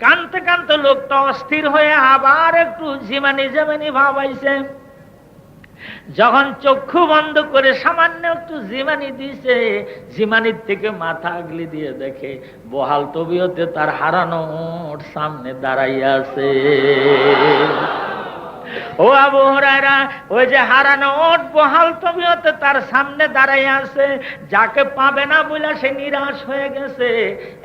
কানতে কানতে লোকটা অস্থির হয়ে আবার একটু জিমানি জিমানি ভাবাইছে। যখন চক্ষু বন্ধ করে সামান্য একটু জিমানি দিছে, জিমানির থেকে মাথা আগলি দিয়ে দেখে বহাল তবিয়তে তার হারানো উট সামনে দাঁড়াইয়া আছে। ও আবু হুরায়রা, ওই যে হারানো উট বহাল তবিয়তে তার সামনে দাঁড়াইয়া আছে, যাকে পাবে না বলে সে নিরাশ হয়ে গেছে।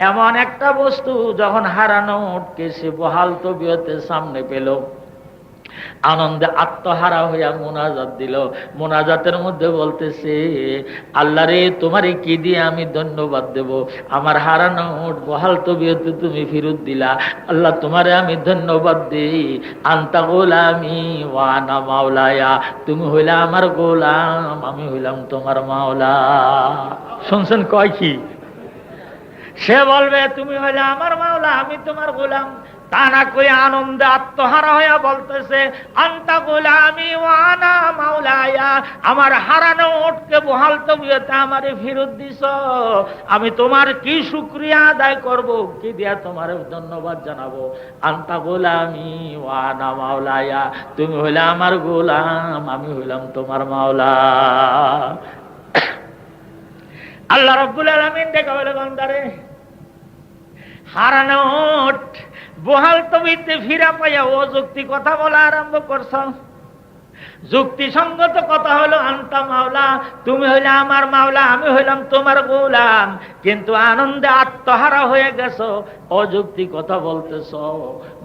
এমন একটা বস্তু যখন হারানো উটকে সে বহাল তবিয়তে সামনে পেল, আনন্দে আত্মহারা হইয়া মোনাজাত দিল। মোনাজাতের মধ্যে বলতেছে, আল্লাহ রে, তোমারে কি দিয়ে আমি ধন্যবাদ দেব? আমার হারানো উট বহাল তবিয়তে তুমি ফিরত দিলা। আল্লাহ, তোমারে আমি ধন্যবাদ দিই। আনতা গোলামি ওয়া আনা মাওলায়া, তুমি হইলা আমার গোলাম, আমি হইলাম তোমার মাওলা। শুনছেন কয় কি? সে বলবে তুমি হইলে আমার মাওলা, আমি তোমার গোলাম। তা না করে আনন্দে আত্মহারা হইয়া বলতেছে, আনতা গোলামি ওয়া আনা মাওলায়া, আমার হারানো উটকে বহাল তবিয়তে আমারে ফেরত দিছ। আমি তোমার কি শুকরিয়া আদায় করব, কি দিয়া তোমার ধন্যবাদ জানাবো? আনতা গোলামি ওয়া আনা মাওলায়া, তুমি হইলে আমার গোলাম, আমি হইলাম তোমার মাওলা। আল্লাহ রাব্বুল আলামিন ডেকে বলে, বান্দারে, হারানো উট বহাল তবিয়তে ফিরা পাইয়া অযুক্তি কথা বলা আরম্ভ করছ। যুক্তিসঙ্গত কথা হলো আনতা মাওলা, তুমি হইলে আমার মাওলা, আমি হইলাম তোমার গোলাম। কিন্তু আনন্দে আত্মহারা হয়ে গেছো, অযুক্তি কথা বলতেছ।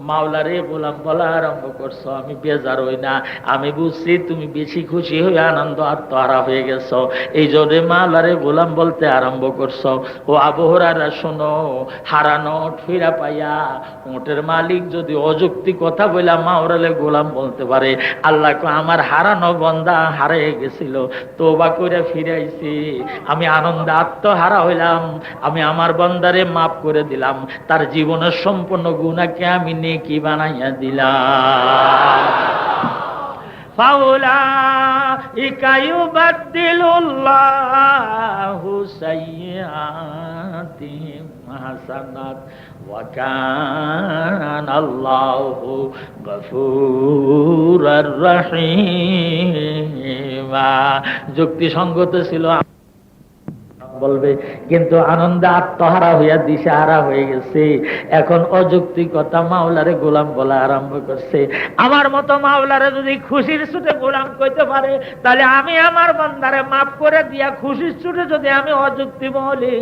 মাওলারে গোলাম বলা আরম্ভ করছো। আমি বেজার হই না, আমি বুঝছি তুমি বেশি খুশি হয়ে আনন্দ আত্মহারা হয়ে গেছো, এই জন্য মাওলারে গোলাম বলতে আরম্ভ করছো। ও আবু হুরায়রা শোনো, হারানো উট ফিরা পাইয়া উটের মালিক যদি অযুক্তি কথা বইলা মাওলারে গোলাম বলতে পারে, আল্লাহ আমার হারানো বন্দা হারিয়ে গেছিল, তওবা করে ফিরাইছি, আমি আনন্দে আত্মহারা হইলাম, আমি আমার বন্দারে মাফ করে দিলাম, তার জীবনের সম্পূর্ণ গুনাহকে আমি নেকি বানাইয়া দিলাম। ফাউলাইকা ইউবাদদিলুল্লাহু সাইয়্যাতিহিম হাসানাত ওয়া কানাল্লাহু গফুরার রহিমা। যুক্তিসঙ্গত ছিল বলবে, কিন্তু আনন্দে আত্মহারা হইয়া দিশাহারা হয়ে গেছে। এখন অযৌক্তিক কথা মাওলারে গোলাম বলা আরম্ভ করছে। আমার মতো মাওলারে যদি খুশির ছুটে গোলাম কইতে পারে, তাহলে আমি আমার বান্দারে মাফ করে দিয়া খুশির ছুটে যদি আমি অযুক্তি বলি,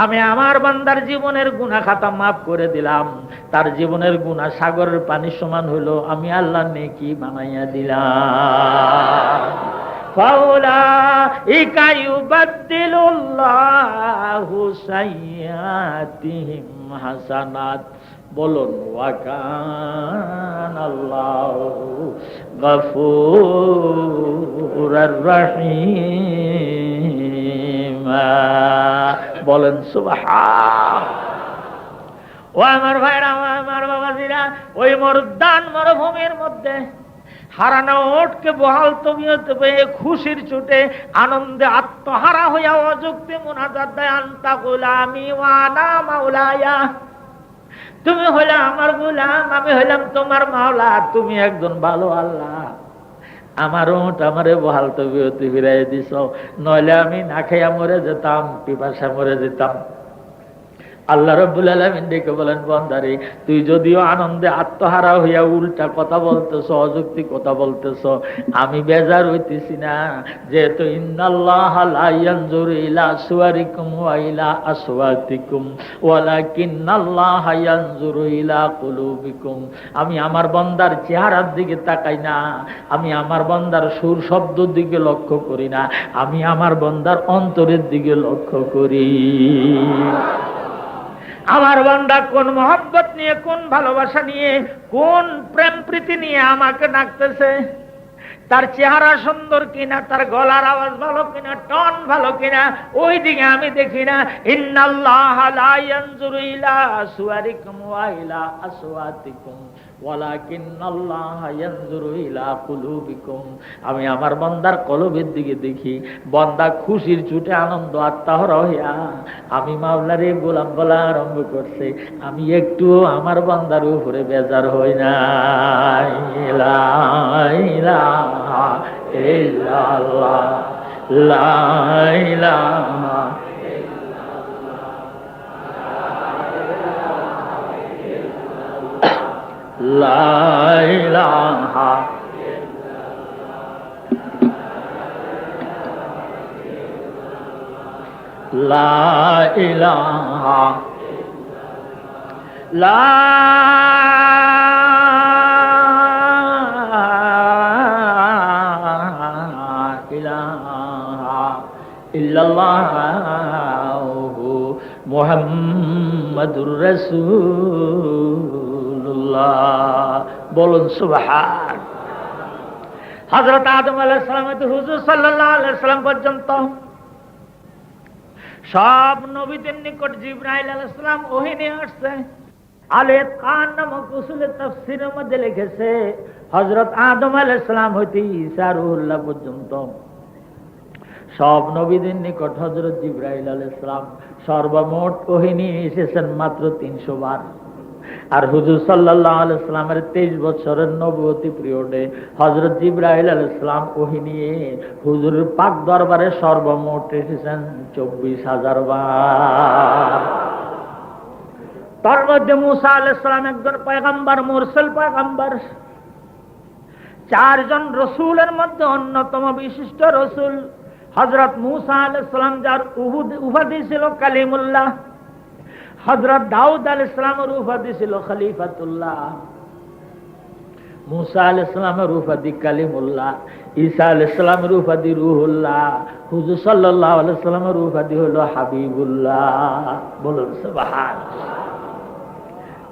আমি আমার বান্দার জীবনের গুনাহ খাতা মাফ করে দিলাম, তার জীবনের গুনাহ সাগরের পানি সমান হলো, আমি আল্লাহ নেকি বানাইয়া দিলাম। ফাউলাইকা ইউবাদদিলুল্লাহু সাইয়্যাতিহিম হাসানাত। বলুন, ওয়া কানাল্লাহু গফুরার রহিম। বলেন সুবহান। ও আমার ভাইরা, আমার বাবাজিরা, ওই মরুদ্যান মরুভূমির মধ্যে হারানো উটকে বহাল তবিয়তে পেয়ে খুশির ছুটে আনন্দে আত্মহারা হইয়া অযুক্তি মুনাজাত দেয়, আনতা গোলামি ওয়া আনা মাওলায়া, তুমি হইলে আমার গোলাম, আমি হইলাম তোমার মাওলা, তুমি একজন ভালো আল্লাহ। আমার উট আমারে বহাল তবিয়তে ফিরাই দিছ, নইলে আমি না খাইয়া মরে যেতাম, পিপাসা মরে যেতাম। আল্লাহ রাব্বুল আলামিন ডেকে বলেন, বান্দারে তুই যদিও আনন্দে আত্মহারা হইয়া উল্টা কথা বলতেছ, অযৌক্তিক কথা বলতেছ, আমি বেজার হইতেছি না। যেহেতু ইন্নাল্লাহা লা ইয়ানজুরু ইলা সুওয়ারিকুম ওয়া ইলা আসওয়াতিকুম ওয়ালাকিন্নাল্লাহা ইয়ানজুরু ইলা কুলুবিকুম। আমি আমার বান্দার চেহারার দিকে তাকাই না, আমি আমার বান্দার সুর শব্দের দিকে লক্ষ্য করি না, আমি আমার বান্দার অন্তরের দিকে লক্ষ্য করি। আমার বান্দা কোন মহব্বত নিয়ে, কোন ভালোবাসা নিয়ে, কোন প্রেম প্রীতি নিয়ে আমাকে ডাকতেছে, তার চেহারা সুন্দর কিনা, তার গলার আওয়াজ ভালো কিনা, টন ভালো কিনা, ওই দিকে আমি দেখি না। ইন্নাল্লাহা লা ইয়ানজুরু ইলা সুওয়ারিকুম ওয়া ইলা আসওয়াতিকুম ওয়ালাকিন্নাল্লাহা ইয়ানজুরু ইলা কুলুবিকুম। আমি আমার বান্দার কলবের দিকে দেখি। বান্দা খুশির ছুটে আনন্দ আত্মাহরা হইয়া আমি মাওলারে গোলাম বলা আরম্ভ করছে, আমি একটু আমার বান্দার উপরে বেজার হই না। লা ইলাহা ইল্লাল্লাহ, লা ইলাহা লা ইলাহা লা ইলাহা লা ইলাহা ইল্লাল্লাহু মুহাম্মাদুর রাসূলুল্লাহ। বলুন সুবহান। হযরত আদম আলাইহিস সালাম থেকে হুজুর সাল্লাল্লাহু আলাইহি সাল্লাম পর্যন্ত সব নবীদের নিকট জিবরাইল আলাইহিস সালাম ওহী নিয়ে আসছে। আলেত খান নামক উসুলে তাফসীরের মধ্যে লিখেছে, হযরত আদম আলাইহিস সালাম হইতে ঈসা রূহুল্লাহ পর্যন্ত সব নবীদের নিকট হযরত জিবরাইল আলাইহিস সালাম সর্বমোট ওহী নিয়ে এসেছেন মাত্র 300 বার। আর হুজুর সাল্লাল্লাহু আলাইহি সাল্লামের 23 বছরের নবুয়তি পিরিয়ডে হযরত জিবরাইল আলাইহিস সালাম ওহী নিয়ে হুজুরের পাক দরবারে সর্বমোট এসেছেন 24,000 বার। তার মধ্যে মুসা আলাইহিস সালাম একজন পয়গম্বর, মুরসাল পয়গম্বর। 4 জন রসুলের মধ্যে অন্যতম বিশিষ্ট রসুল হযরত মুসা আলাইহিস সালাম, যার উপাধি ছিল কালিমুল্লাহ। হযরত দাউদ আলাইহিস সালামের উপাধি ছিল খলিফাতুল্লাহ। মুসা আলাইহিস সালামের উপাধি কালিমুল্লাহ, ঈসা আলাইহিস সালামের উপাধি রূহুল্লাহ, হুজুর সাল্লাল্লাহু আলাইহি সাল্লামের উপাধি হলো হাবিবুল্লাহ। বলুন সুবহানাল্লাহ।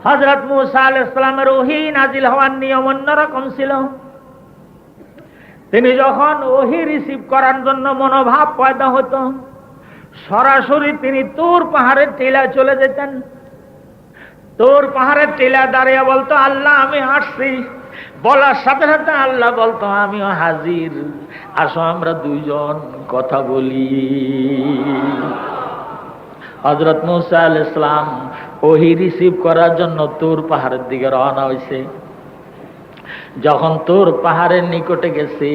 হযরত মুসা আলাইহিস সালামের ওহী নাজিল হওয়ার নিয়ম অন্যরকম ছিল। তিনি যখন ওহী রিসিভ করার জন্য মনোভাব পয়দা হতো, সরাসরি তিনি তুর পাহাড়ের টিলায় চলে যেতেন। তুর পাহাড়ের টিলায় দাঁড়িয়ে বলতো, আল্লাহ আমি আসছি। বলার সাথে সাথে আল্লাহ বলতো, আমিও হাজির, আসো আমরা দুইজন কথা বলি। হযরত মুসা আলাইহিস সালাম ওহী রিসিভ করার জন্য তুর পাহাড়ের দিকে রওনা হয়েছে। যখন তুর পাহাড়ের নিকটে গেছে,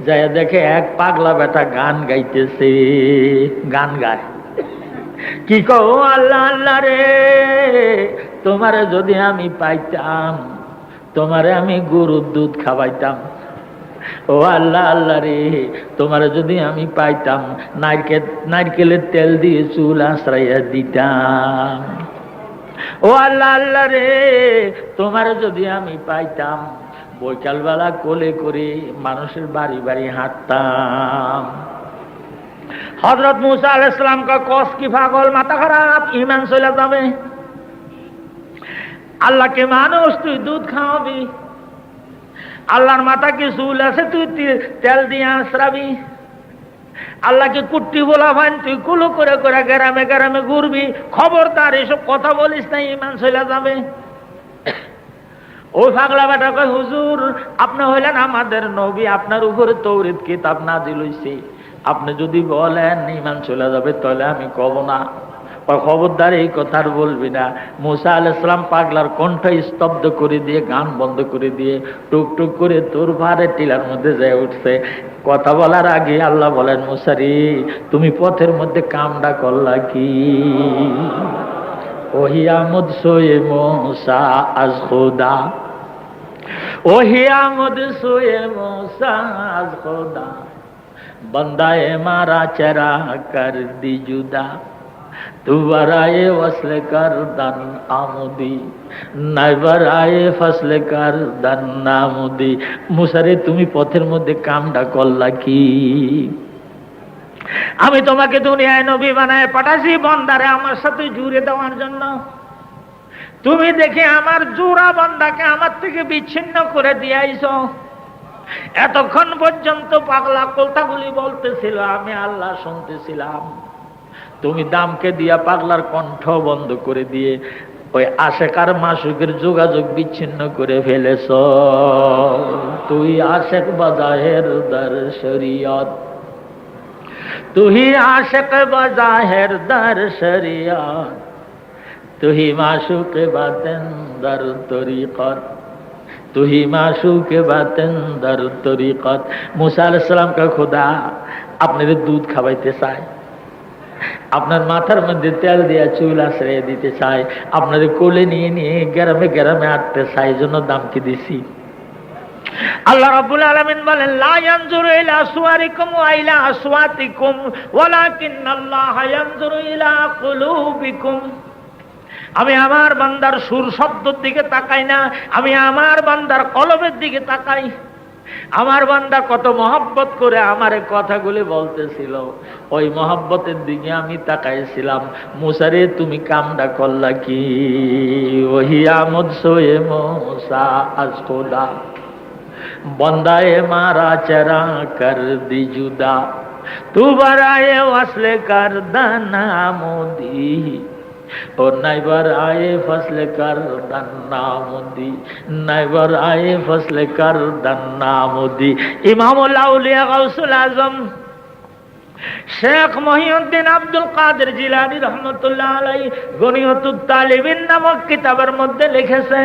যায় দেখে এক পাগলা বেটা গান গাইতেছে। গান গায়, কি কও, আল্লাহ আল্লাহ রে, তোমারে যদি আমি পাইতাম, তোমারে আমি গরুর দুধ খাওয়াইতাম। ও আল্লাহ আল্লাহ রে, তোমারে যদি আমি পাইতাম, নারকেলের তেল দিয়ে চুল আশ্রাইয়া দিতাম। ও আল্লাহ আল্লাহ রে, তোমারে যদি আমি পাইতাম, বৈকালবেলা কোলে করে মানুষের বাড়ি বাড়ি হাঁটতাম। হযরত মুসা আলাইহিস সালাম কা কস কি পাগল, মাথা খারাপ, ঈমান চলে যাবে। আল্লাহকে মানুষ তুই দুধ খাওয়াবি, আল্লাহর মাথা কি চুল আছে তুই তেল দিয়ে আশ্রাবি, আল্লাহকে কুট্টি বলা ভাই তুই কুলো করে করে গ্রামে গ্রামে ঘুরবি, খবরদার এসব কথা বলিস না, ঈমান চলে যাবে। ওই পাগলা বেটা কয়, হুজুর আপনি হইলেন আমাদের নবী, আপনার উপরে তৌরাত কিতাব নাজিল হইছে, আপনি যদি বলেন ঈমান চলে যাবে তাহলে আমি কব না। খবরদার এই কথা আর বলবি না। মুসা আলাইহিস সালাম পাগলার কণ্ঠ স্তব্ধ করে দিয়ে, গান বন্ধ করে দিয়ে টুকটুক করে তোর পাহাড়ের টিলার মধ্যে যায় উঠছে। কথা বলার আগে আল্লাহ বলেন, মুসা রে, তুমি পথের মধ্যে কামটা করলা কি? ওহি আমদ সোয়ে মোসা আজ খোদা, ওহি আমদ সোয়ে মোসা আজ খোদা, बंदाए मारा चरा कर दी जुदा, तू बराए वसल कर दन आमुदी, নাই বরায়ে ফসলে কার দান নামুদি। মুসারে তুমি পথের মধ্যে কামটা করলা কি? আমি তোমাকে দুনিয়ায় নবী বানায় পাঠাইছি বান্দারে আমার সাথে জুড়ে দেওয়ার জন্য। তুমি দেখে আমার জোড়া বান্দাকে আমার থেকে বিচ্ছিন্ন করে দিয়েছো। এতক্ষণ পর্যন্ত পাগলা কথাগুলি বলতেছিল, আমি আল্লাহ শুনতেছিলাম। তুমি দামকে দিয়া পাগলার কণ্ঠ বন্ধ করে দিয়ে ওই আশেকার মাসুকের যোগাযোগ বিচ্ছিন্ন করে ফেলেছ। তুই আশেক বাজাহের দার শরিয়ত, তুই আশেক বাজাহের দার শরিয়ত, তুই মাসুক বাতেন দার তরিকত, তুই মাসুকে বাতেন দার তরিকত। মুসা আলাইহিস সালাম কা খোদা আপনাদের দুধ খাওয়াইতে চায়, আপনার মাথার মধ্যে তেল দিয়া চুল আশ্রয় দিতে চায়, আপনাদের কোলে নিয়ে নিয়ে গ্রামে গ্রামে আটতে চায়, জন্য দাম কি দিছি। আল্লাহ রাব্বুল আলামিন বলেন, লা ইয়ানজুরু ইলা সুওয়ারিকুম ওয়া ইলা আসওয়াতিকুম ওয়ালাকিন্নাল্লাহা ইয়ানজুরু ইলা কুলুবিকুম। আমি আমার বান্দার সুর শব্দের দিকে তাকাই না, আমি আমার বান্দার কলবের দিকে তাকাই। আমার বান্দা কত মহব্বত করে আমার কথাগুলি বলতেছিল, ওই মহব্বতের দিকে আমি তাকাইছিলাম। মুসারে তুমি কামটা করলা কি? ওহি আমদ সোয়ে মোসা আজ খোদা, বন্দায়ে মারা চরা কর দি জুদা, তু বরায়ে ওয়াসলে কর দানা মোদি, ও নাইবার আয়ে ফসলে কর দান্না মোদি, নাইবার আয়ে ফসলে কর দান্না মোদি। ইমামুল আউলিয়া গাউসুল আজম শেখ মহিউদ্দিন আব্দুল কাদের জিলানী রহমতুল্লাহ আলাইহি গনিয়তুত তালিবিন নামক কিতাবের মধ্যে লিখেছে,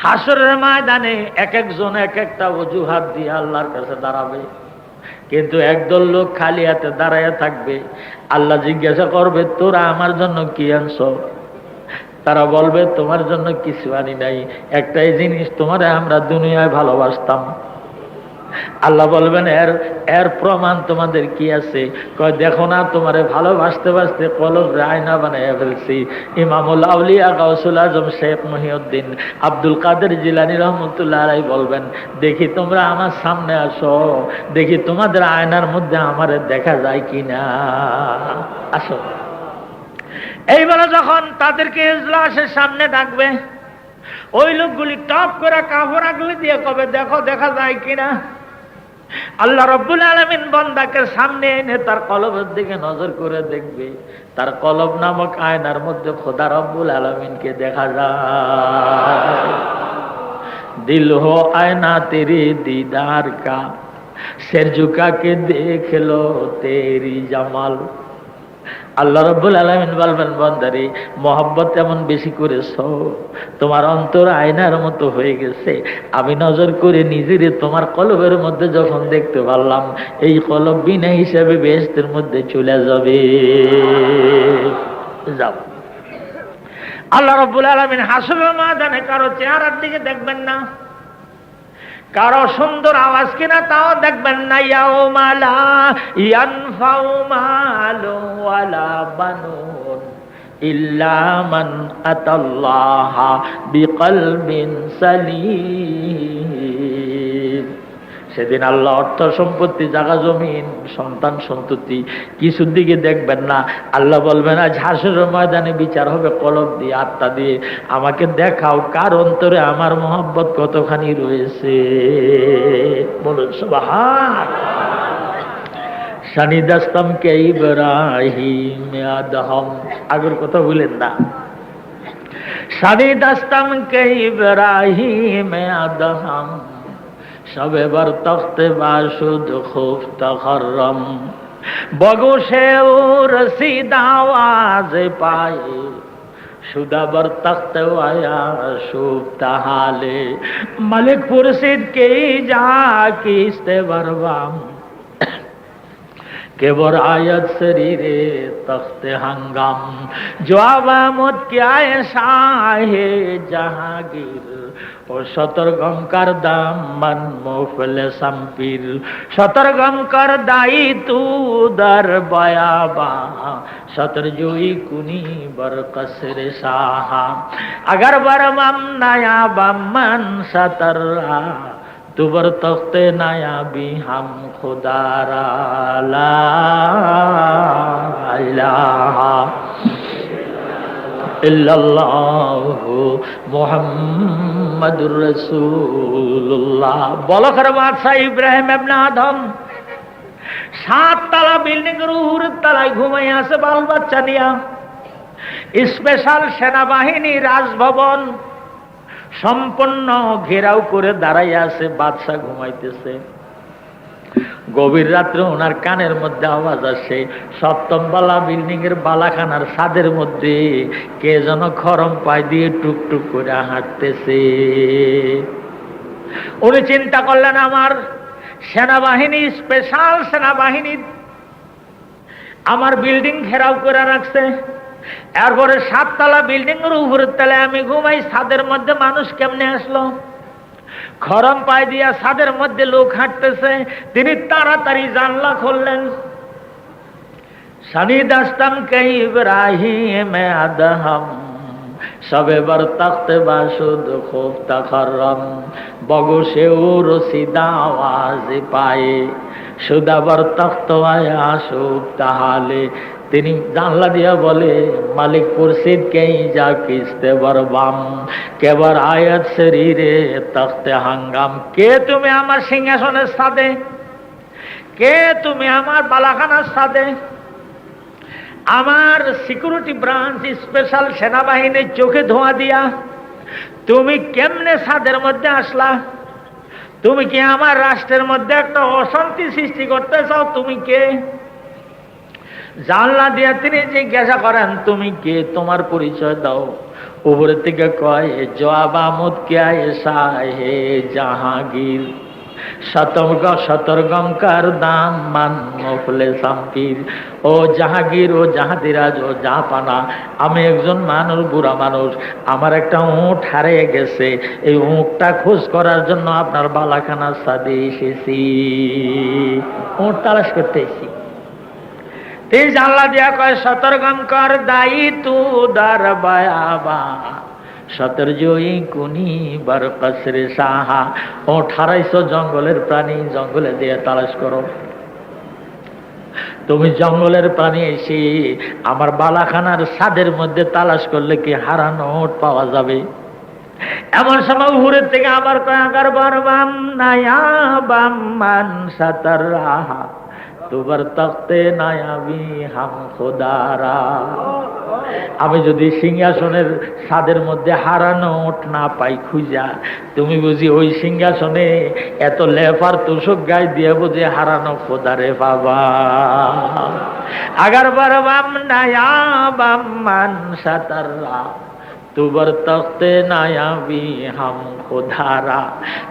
হাসরের ময়দানে এক একজন এক একটা অজুহাত দিয়ে আল্লাহর কাছে দাঁড়াবে, কিন্তু একদল লোক খালি হাতে দাঁড়াইয়া থাকবে। আল্লাহ জিজ্ঞাসা করবে, তোরা আমার জন্য কি আনছো? তারা বলবে, তোমার জন্য কিছু আনি নাই, একটাই জিনিস, তোমারে আমরা দুনিয়ায় ভালোবাসতাম। আল্লাহ বলবেন, এর প্রমাণ তোমাদের কি আছে? কয়, দেখো না, তোমারে ভালোবাসতে বাসতে কলব আয়না বানাইয়া ফেলছি। ইমামুল আউলিয়া গাউসুল আজম শেখ মহিউদ্দিন আব্দুল কাদের জিলানী রহমতুল্লাহ আলাইহি বলবেন, দেখি তোমরা আমার সামনে আসো, দেখি তোমাদের আয়নার মধ্যে আমারে দেখা যায় কিনা, আসো। এইবার যখন তাদেরকে ইজলাসের সামনে ডাকবে, ওই লোকগুলি টপ করে কাপড় আগলে দিয়ে কবে, দেখো দেখা যায় কিনা। আল্লাহ রাব্বুল আলামিন বান্দাকে সামনে এনে তার কলবের দিকে নজর করে দেখবে, তার কলব নামক আয়নার মধ্যে খোদা রাব্বুল আলামিনকে দেখা যায়। দিল হো আয়না তেরে दीदार का, सिर झुका के देख लो तेरी जमाल। আল্লাহ রাব্বুল আলামিন বলবেন, বান্দারে মহব্বত এমন বেশি করেছো, তোমার অন্তর আয়নার মতো হয়ে গেছে। আমি নজর করে নিজেরে তোমার কলবের মধ্যে যখন দেখতে পারলাম, এই কলব বিনা হিসাবে বেহেশতের মধ্যে চলে যাবে। যাও। আল্লাহ রাব্বুল আলামিন হাসরের ময়দানে কারো চেহারার দিকে দেখবেন না, কারো সুন্দর আওয়াজ কিনা তাও দেখবেন না। ইয়াউমা লা ইয়ানফাউ মালু ওয়ালা বানুন ইল্লা মান আতাল্লাহা বিকলবিন সালিম। সেদিন আল্লাহ অর্থ সম্পত্তি, জায়গা জমিন, সন্তান সন্ততি কিছুর দিকে দেখবেন না। আল্লাহ বলবেন, আজ হাসরের ময়দানে বিচার হবে কলব দিয়ে, আত্মা দিয়ে। আমাকে দেখাও কার অন্তরে আমার মহব্বত কতখানি রয়েছে। বলুন সুবহান। শানিদাস্তম কে ইব্রাহিম আদহম, আগের কথা বলেন না। শানিদাস্তম কে ইব্রাহিম আদহম, সবে বার তখতে বাসুদ খুব তখরম, বগোশে ও রসিদ আওয়াজ পায়ে, শুদা বার তখতে আয়া শুভ তাহালে, মালিক পুরসিদ কে যা কিস্তে বরবাম, केबर आयत शरीरे तख्ते हंगाम जो आवामत क्या शाहे जहांगीर ও সতর্গঙ্কার দামান মোফলে সাম্পীর সতর্গঙ্কার দায়ী তু দর বয়াবা সতর্জুই কুনি বর কসরে সাহা अगर बरमम नया बमन सतरा तुबर तख्ते नया भी हम खुदारा ला इलाहा इल्लल्लाहु मुहम्मदुर रसूलुल्लाह। बोलो खरबात सा इब्राहिम इब्न आदम 7 तला बिल्डिंग रूहुर तलाয় ঘুমায় আছে বাল বাচ্চা নিয়া। স্পেশাল সেনাবাহিনী রাজভবন সম্পূর্ণ ঘেরাও করে দাঁড়াই আছে, বাদশা ঘুমাইতেছে। গভীর রাত্রে ওনার কানের মধ্যে আওয়াজ আসে, 7ম বালা বিল্ডিং এর বালাখানার ছাদের মধ্যে কে যেন খরম পায়ে দিয়ে টুকটুক করে হাঁটতেছে। উনি চিন্তা করলেন আমার সেনাবাহিনী, স্পেশাল সেনাবাহিনী আমার বিল্ডিং ঘেরাও করে রাখছে। এরপরে 7 তলা বিল্ডিং এর উপরের তলায় আমি ঘুমাই, ছাদের মধ্যে মানুষ কেমনে আসলো? খরম পায়ে দিয়া ছাদের মধ্যে লোক হাঁটতেছে। তিনি তাড়াতাড়ি জানলা খুললেন। সানি দাস্তাম কে ইব্রাহিম আদহম সবে বর তখতে বাসুদ খুব তখরম বগসে ও রসিদা আওয়াজ পায়ে সুদাবর তখত আয়া সুব তাহালে। তিনি জানলা দিয়া বলে, মালিক পুরসিদ কেই যা কিস্তে বরবাম কেবর আয়াত শরীরে তখতে হাঙ্গাম। কে তুমি আমার সিংহাসনের সাথে? কে তুমি আমার বালাখানার সাথে? আমার সিকিউরিটি ব্রাঞ্চ স্পেশাল সেনাবাহিনীর চোখে ধোঁয়া দিয়া তুমি কেমনে ছাদের মধ্যে আসলা? তুমি কি আমার রাষ্ট্রের মধ্যে একটা অশান্তি সৃষ্টি করতে চাও? তুমি কে? জানলা দিয়া তিনি জিজ্ঞাসা করেন, তুমি কে? তোমার পরিচয় দাও। উপরের থেকে কয়, জবাব আমদ কে এসা হে জাহাঙ্গীর সতর্গঙ্কার দাম মান মোফলে সাম্পীর। ও জাহাঙ্গীর, ও জাহাদিরাজ, ও জাহাপানা, আমি একজন মানুষ, বুড়া মানুষ। আমার একটা উঁট হারিয়ে গেছে। এই উঁটটা খোঁজ করার জন্য আপনার বালাখানার সাথে এসেছি। উঁট তালাশ করতে এসেছি। তিনি জানলা দিয়া কয়, সতর্গঙ্কার দায়ী তু দার বায়াবা সতর্জয়ী কুনি বার কসরে সাহা। ও 2800 জঙ্গলের প্রাণী, জঙ্গলে দিয়ে তালাশ করো। তুমি জঙ্গলের প্রাণী এসে আমার বালাখানার ছাদের মধ্যে তালাশ করলে কি হারানো ওট পাওয়া যাবে? এমন সময় উপরের থেকে আবার কয়, আগার বারবাম নায়া বাম মান সাতার রাহা তুবার তখতে নায়াবি হাম খোদারা। আমি যদি সিংহাসনের ছাদের মধ্যে হারানো ওট না পাই খুঁজা, তুমি বুঝি ওই সিংহাসনে এত লেফার তোষক গায়ে দিয়ে বুঝি হারানো খোদারে বাবা। আগার বারবাম নায়া বাম মান সাতাররা তুবার তখতে নায়াবি হাম খোদারা।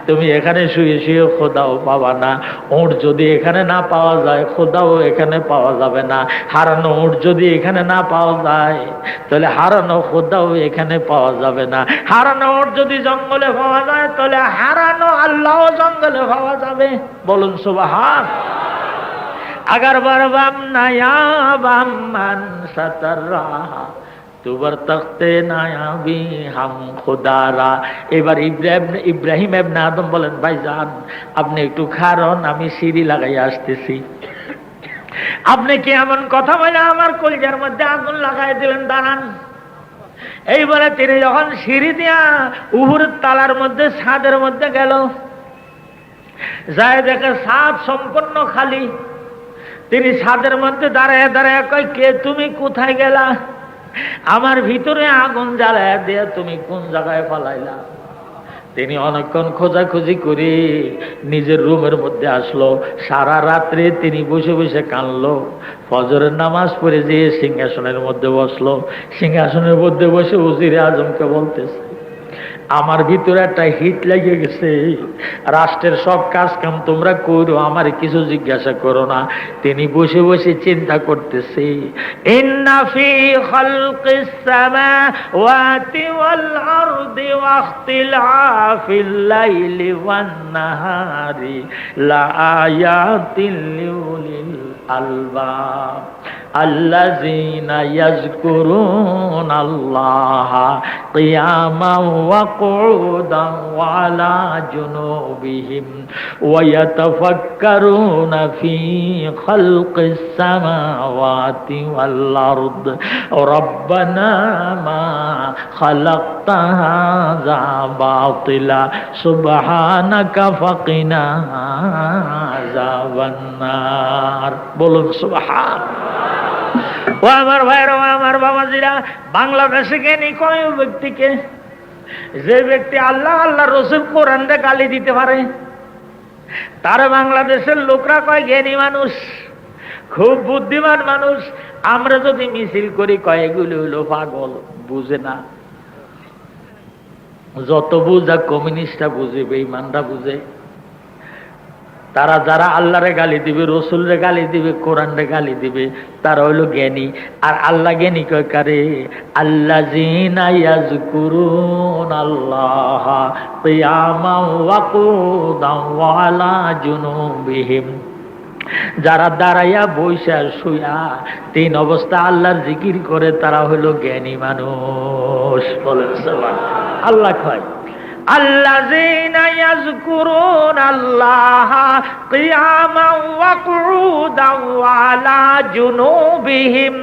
তুমি এখানে শুয়ে শুয়ে খোদাও পাবা না। ওট যদি এখানে না পাওয়া যায়, খোদাও এখানে পাওয়া যাবে না। হারানো ওট যদি এখানে না পাওয়া যায়, তাহলে হারানো খোদাও এখানে পাওয়া যাবে না। হারানো ওট যদি জঙ্গলে পাওয়া যায়, তাহলে হারানো আল্লাহও জঙ্গলে পাওয়া যাবে। বলুন সুবহান। আগার বারবাম নায়াবাম মান সাতাররা তুবার তখতে নায়াবি হাম খোদারা। এবার ইব্রাহিম ইবনে আদম বলেন, ভাইজান আপনি একটু খারণ, আমি সিঁড়ি লাগাই আসতেছি। আপনি কি এমন কথা বলে আমার কলিজার মধ্যে আগুন লাগাই দিলেন? দাঁড়ান। এইবারে তিনি যখন সিঁড়ি দিয়া উপরের তালার মধ্যে ছাদের মধ্যে গেল, যায় দেখে ছাদ সম্পূর্ণ খালি। তিনি ছাদের মধ্যে দাঁড়ায় দাঁড়ায় কয়, কে তুমি? কোথায় গেলা? আমার ভিতরে আগুন জ্বালায় দিয়ে তুমি কোন জায়গায় পালাইলা? তিনি অনেকক্ষণ খোঁজাখুঁজি করে নিজের রুমের মধ্যে আসলো। সারা রাত্রে তিনি বসে বসে কাঁদলো। ফজরের নামাজ পড়ে যেয়ে সিংহাসনের মধ্যে বসলো। সিংহাসনের মধ্যে বসে উজিরে আজমকে বলতেছে, আমার ভিতরে একটা হিট লেগে গেছে, রাষ্ট্রের সব কাজ কাম তোমরা করো, আমার কিছু জিজ্ঞাসা করো না। তিনি বসে বসে চিন্তা করতেছে, ইন্না ফি খালকিস সামাওয়াতি ওয়াল আরদি ওয়া ইখতিলাফিল লাইলি ওয়ান নাহারি লাআয়াতিন লিউলিল আলবাব আল্লাযীনা ইয়াযকুরুনাল্লাহা কিয়ামান ওয়া কুউদান ওয়া আলা জুনুবিহিম ওয়া ইয়াতাফাক্কারুনা ফী খালকিস সামাওয়াতি ওয়াল আরদ রাব্বানা মা খালাকতা হাযা বাতিলা সুবহানাকা ফাকিনা আযাবান নার। বলুন সুবহান। ও আমার ভাইরা, আমার বাবাজিরা, বাংলাদেশে জ্ঞানী কয় ব্যক্তিকে? যে ব্যক্তি আল্লাহ আল্লাহ রসুল কোরআনকে গালি দিতে পারে তারা বাংলাদেশের লোকরা কয় জ্ঞানী মানুষ, খুব বুদ্ধিমান মানুষ। আমরা যদি মিছিল করি কয় এগুলো হলো পাগল, বুঝে না। যত বুঝা কমিউনিস্টরা বুঝে, বেঈমানরা বুঝে। তারা যারা আল্লাহরে গালি দিবে, রসুলরে গালি দিবে, কোরআনরে গালি দিবে, তারা হইল জ্ঞানী। আর আল্লাহ জ্ঞানী কয় কারে? আল্লাযীনা ইয়াযকুরুনাল্লাহা কিয়ামান ওয়া কুউদান ওয়া আলা জুনুবিহিম, যারা দাঁড়াইয়া বইসা শুয়া তিন অবস্থা আল্লাহর জিকির করে, তারা হইল জ্ঞানী মানুষ। বলেন সুবহানাল্লাহ। আল্লাহ কয় আল্লাযীনা ইয়াযকুরুনাল্লাহা কিয়ামান ওয়া কুউদান ওয়া আলা জুনুবিহিম,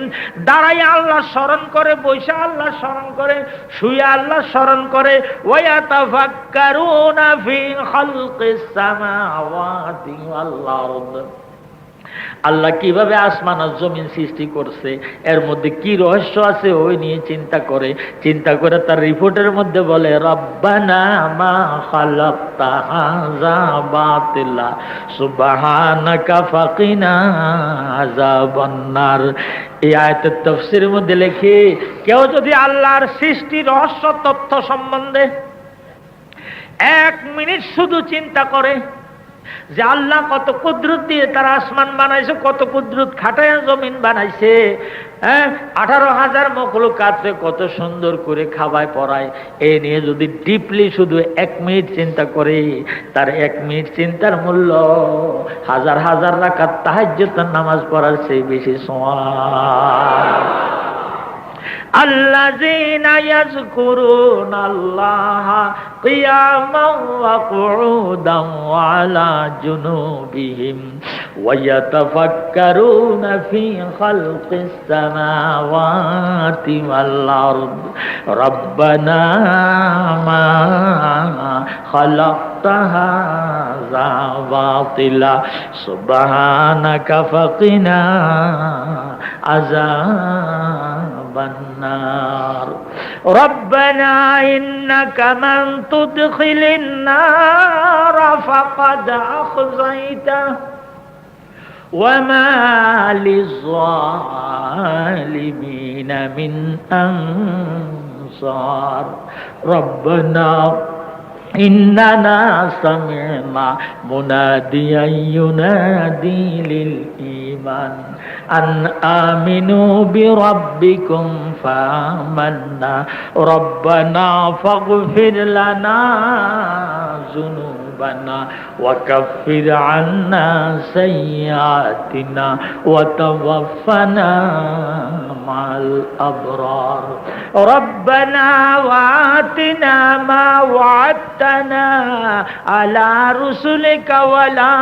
দাঁড়াইয়া আল্লাহ স্মরণ করে, বইসা আল্লাহ স্মরণ করে, শুয়া আল্লাহ স্মরণ করে। ওয়া ইয়াতাফাক্কারুনা ফী খালকিস সামাওয়াতি ওয়াল আরদ, আল্লাহ কিভাবে আসমান আর জমিন সৃষ্টি করছে, এর মধ্যে কি রহস্য আছে ওই নিয়ে চিন্তা করে। চিন্তা করে তার রিপোর্টের মধ্যে বলে রব্বানা মা খালাকতা হাযা বাতিলা সুবহানাকা ফাকিনা আযাবান নার। এই আয়াতের তাফসীরের মধ্যে লেখে, কেউ যদি আল্লাহর সৃষ্টি রহস্য তথ্য সম্বন্ধে 1 মিনিট শুধু চিন্তা করে যে আল্লাহ কত কুদরত দিয়ে তারা আসমান বানাইছে, কত কুদরত খাটায় জমিন বানাইছে, 18,000 মখলুকাতরে কত সুন্দর করে খাওয়ায় পড়ায়, এই নিয়ে যদি ডিপলি শুধু 1 মিনিট চিন্তা করে, তার 1 মিনিট চিন্তার মূল্য হাজার হাজার রাকাত তাহাজ্জুদের নামাজ পড়ার চেয়ে বেশি সওয়াব। আল্লাযীনা ইয়াযকুরুনাল্লাহা কিয়ামান ওয়া কুউদান ওয়া আলা জুনুবিহিম ওয়া ইয়াতাফাক্কারুনা ফী খালকিস সামাওয়াতি ওয়াল আরদ রাব্বানা মা খালাকতা হাযা বাতিলা সুবহানাকা ফাকিনা আযাবান নার। রব্বানা ইন্নাকা মান তুদখিলিন নার ফাকাদ আখযাইতাহু ওয়া মা লিয-যালিমিনা মিন আনসার। রব্বানা إننا سمعنا مناديا ينادي للإيمان أن آمنوا بربكم فآمنا ربنا فاغفر لنا ذنوبنا وكفر عنا سيئاتنا وتوفنا مع الأبرار ربنا وآتنا ما وعدتنا على رسلك ولا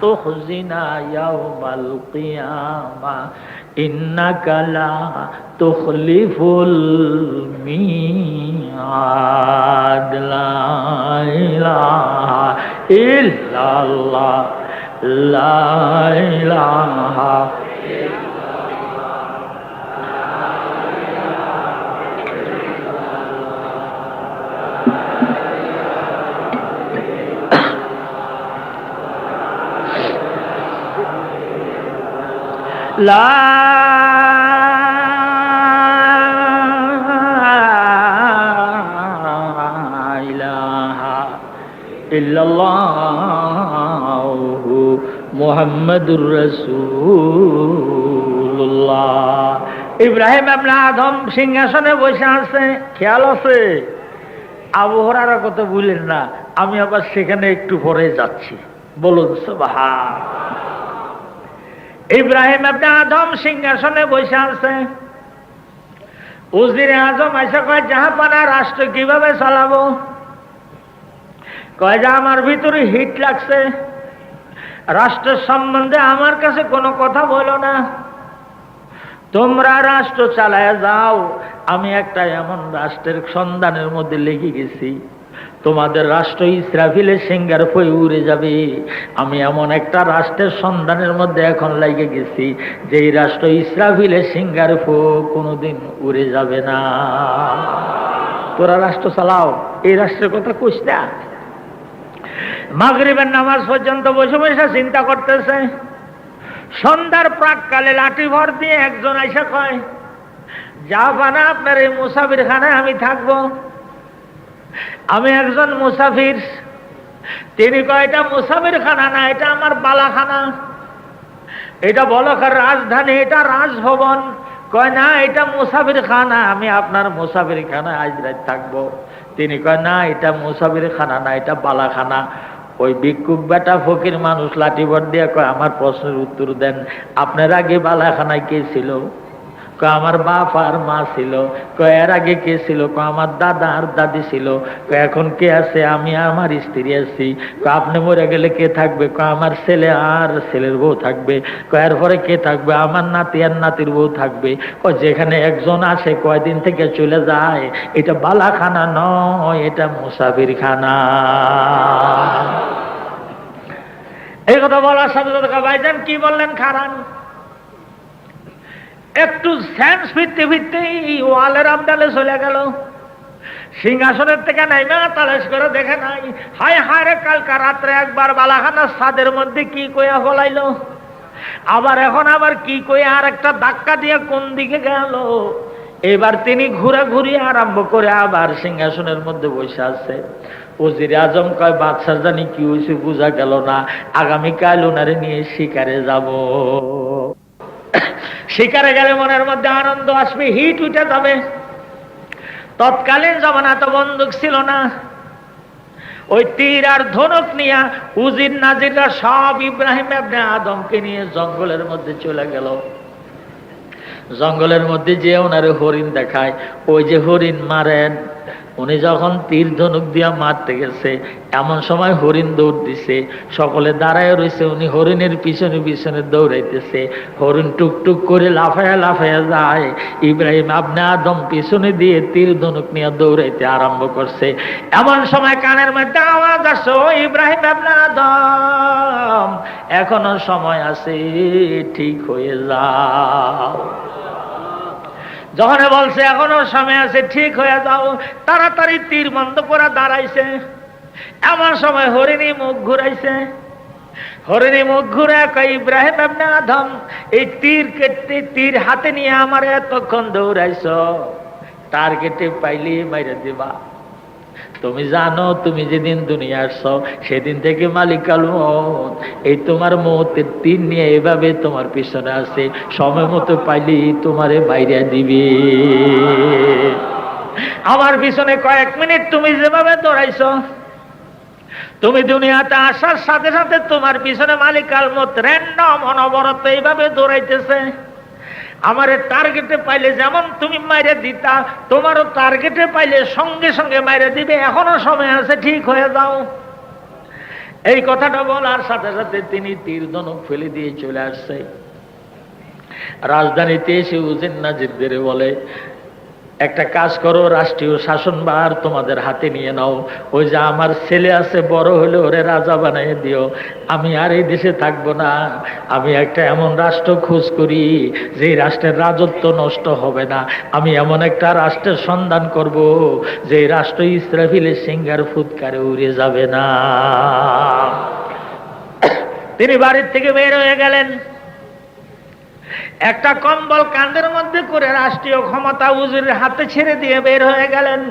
تخزنا يوم القيامة إنك لا تخلف الميعاد لا إله إلا الله لا إله لا ইল্লাল্লাহু মুহাম্মাদুর রাসূলুল্লাহ। ইব্রাহিম ইবনে আদম সিংহাসনে বসে আছে, খেয়াল আছে? আবু হুরায়রার কথা বলেন না, আমি আবার সেখানে একটু পরে যাচ্ছি, বলুন সুবহান। ইব্রাহিম ইবনে আদম সিংহাসনে বসে আছে, উজিরে আজম এসে কয়, জাহাপানা রাষ্ট্র কিভাবে চালাবো? কয় যে আমার ভিতরে হিট লাগছে, রাষ্ট্রের সম্বন্ধে আমার কাছে কোনো কথা বলো না, তোমরা রাষ্ট্র চালায় যাও। আমি একটা এমন রাষ্ট্রের সন্ধানের মধ্যে লেগে গেছি, তোমাদের রাষ্ট্র ইসরাফিলের সিংহার ফয়ে উড়ে যাবে। আমি এমন একটা রাষ্ট্রের সন্ধানের মধ্যে এখন লেগে গেছি, যেই রাষ্ট্র ইসরাফিলের সিংহার ফো কোনোদিন উড়ে যাবে না। তোরা রাষ্ট্র চালাও, এই রাষ্ট্রের কথা কইস না। মাগরিবের নামাজ পর্যন্ত বসে বসে চিন্তা করতেছে। সন্ধ্যার প্রাককালে লাঠি ভর দিয়ে একজন আইসা কয়, জাহাপানা আপনার এই মুসাফির খানায় আমি থাকবো, আমি একজন মুসাফির। তিনি কয়, এটা মুসাফির খানা না, এটা আমার বালাখানা, এটা বলকার রাজধানী, এটা রাজভবন। কয় না, এটা মুসাফির খানা, আমি আপনার মুসাফির খানায় আজ রাত থাকবো। তিনি কয় না, এটা মুসাফির খানা না, এটা বালাখানা। ওই ভিক্ষুক বেটা ফকির মানুষ লাঠি ভর দিয়ে কয়, আমার প্রশ্নের উত্তর দেন, আপনার আগে বালাখানায় কে ছিল? কয় আমার বাপ আর মা ছিল। কয় এর আগে কে ছিল? কয় আমার দাদা আর দাদি ছিল। কয় এখন কে আছে? আমি আর আমার স্ত্রী আছি। কয় আপনি মরে গেলে কে থাকবে? কয় আমার ছেলে আর ছেলের বউ থাকবে। কয় এরপরে কে থাকবে? আমার নাতি আর নাতির বউ থাকবে। কয় যেখানে একজন আসে কয়দিন থেকে চলে যায়, এটা বালাখানা নয়, এটা মুসাফির খানা। এই কথা বলার সাথে সাথে ভাইজান কি বললেন খারান, একটু সেন্স ফিরতে ফিরতে ওয়ালের আমদালে চলে গেল। সিংহাসনের থেকে নাইমা তালাশ করে দেখে নাই, হায় হায় রে, কালকা রাত্রে একবার বালাখানার ছাদের মধ্যে কি কইয়া ফলাইল, আবার এখন আবার কি কইয়া আর একটা ধাক্কা দিয়ে কোন দিকে গেল। এবার তিনি ঘুরাঘুরি আরম্ভ করে আবার সিংহাসনের মধ্যে বসে আছে। উজিরে আজম কয়, বাদশাহ জানি কি হয়েছে বোঝা গেল না, আগামীকাল ওনারে নিয়ে শিকারে যাব। শিকারে গেলে মনের মধ্যে আনন্দ আসবে, হিট উঠে যাবে। তৎকালীন জমানা তো বন্দুক ছিল না, ওই তীর আর ধনুক নিয়ে উজির নাজিররা সব ইব্রাহিম ইবনে আদমকে নিয়ে জঙ্গলের মধ্যে চলে গেল। জঙ্গলের মধ্যে যে ওনারে হরিণ দেখায়, ওই যে হরিণ মারেন, উনি যখন তীর ধনুক দিয়া মারতে গেছে, এমন সময় হরিণ দৌড় দিছে, সকলে দাঁড়ায় রয়েছে, উনি হরিণের পিছনে পিছনে দৌড়াইতেছে। হরিণ টুকটুক করে লাফায়া লাফায়া যায়, ইব্রাহিম ইবনে আদম পিছনে দিয়ে তীর ধনুক নিয়ে দৌড়াইতে আরম্ভ করছে। এমন সময় কানের মধ্যে আওয়াজ আসছে, ও ইব্রাহিম ইবনে আদম, এখনো সময় আছে, ঠিক হয়ে যাও। যখন বলছে এখনো সময় আছে, ঠিক হয়ে যাও, তাড়াতাড়ি তীর বন্ধ করে দাঁড়াইছে। এমন সময় হরিণী মুখ ঘুরাইছে। হরিণী মুখ ঘুরে কয়, ইব্রাহিম ইবনে আদম, এই তীর হাতে নিয়ে আমার এতক্ষণ দৌড়াইছ, টার্গেটে পাইলে মাইরে দিবা। তুমি জানো তুমি যেদিন দুনিয়া আসছো সেদিন থেকে মালিকাল মউত এই তোমার মউতের তীর নিয়ে এভাবে তোমার পিছনে আছে, সময় মতো পাইলি তোমারে বাইরে দিবে। আমার পিছনে কয়েক মিনিট তুমি যেভাবে দৌড়াইছো, তুমি দুনিয়াতে আসার সাথে সাথে তোমার পিছনে মালিকাল মউত র্যান্ডম অনবরত এইভাবে দৌড়াইতেছে। আমার টার্গেটে পাইলে যেমন তুমি মাইরে দিতা, তোমারও টার্গেটে পাইলে সঙ্গে সঙ্গে মাইরে দিবে, এখনো সময় আছে, ঠিক হয়ে যাও। এই কথাটা বলার সাথে সাথে তিনি তীর ধনুক ফেলে দিয়ে চলে আসছে। রাজধানীতে এসে উজির নাজিরদের বলে, একটা কাজ করো, রাষ্ট্রীয় শাসনভার তোমাদের হাতে নিয়ে নাও। ওই যে আমার ছেলে আছে, বড় হলে ওরে রাজা বানিয়ে দিও। আমি আর এই দেশে থাকবো না, আমি একটা এমন রাষ্ট্র খোঁজ করি যে রাষ্ট্রের রাজত্ব নষ্ট হবে না। আমি এমন একটা রাষ্ট্রের সন্ধান করব যে রাষ্ট্র ইসরাফিলের সিংহার ফুৎকারে উড়ে যাবে না। তিনি বাড়ির থেকে বের হয়ে গেলেন, একটা কম্বল কাঁধের মধ্যে করে রাষ্ট্রীয় ক্ষমতা উজিরের হাতে ছেড়ে দিয়ে বের হয়ে গেলেন।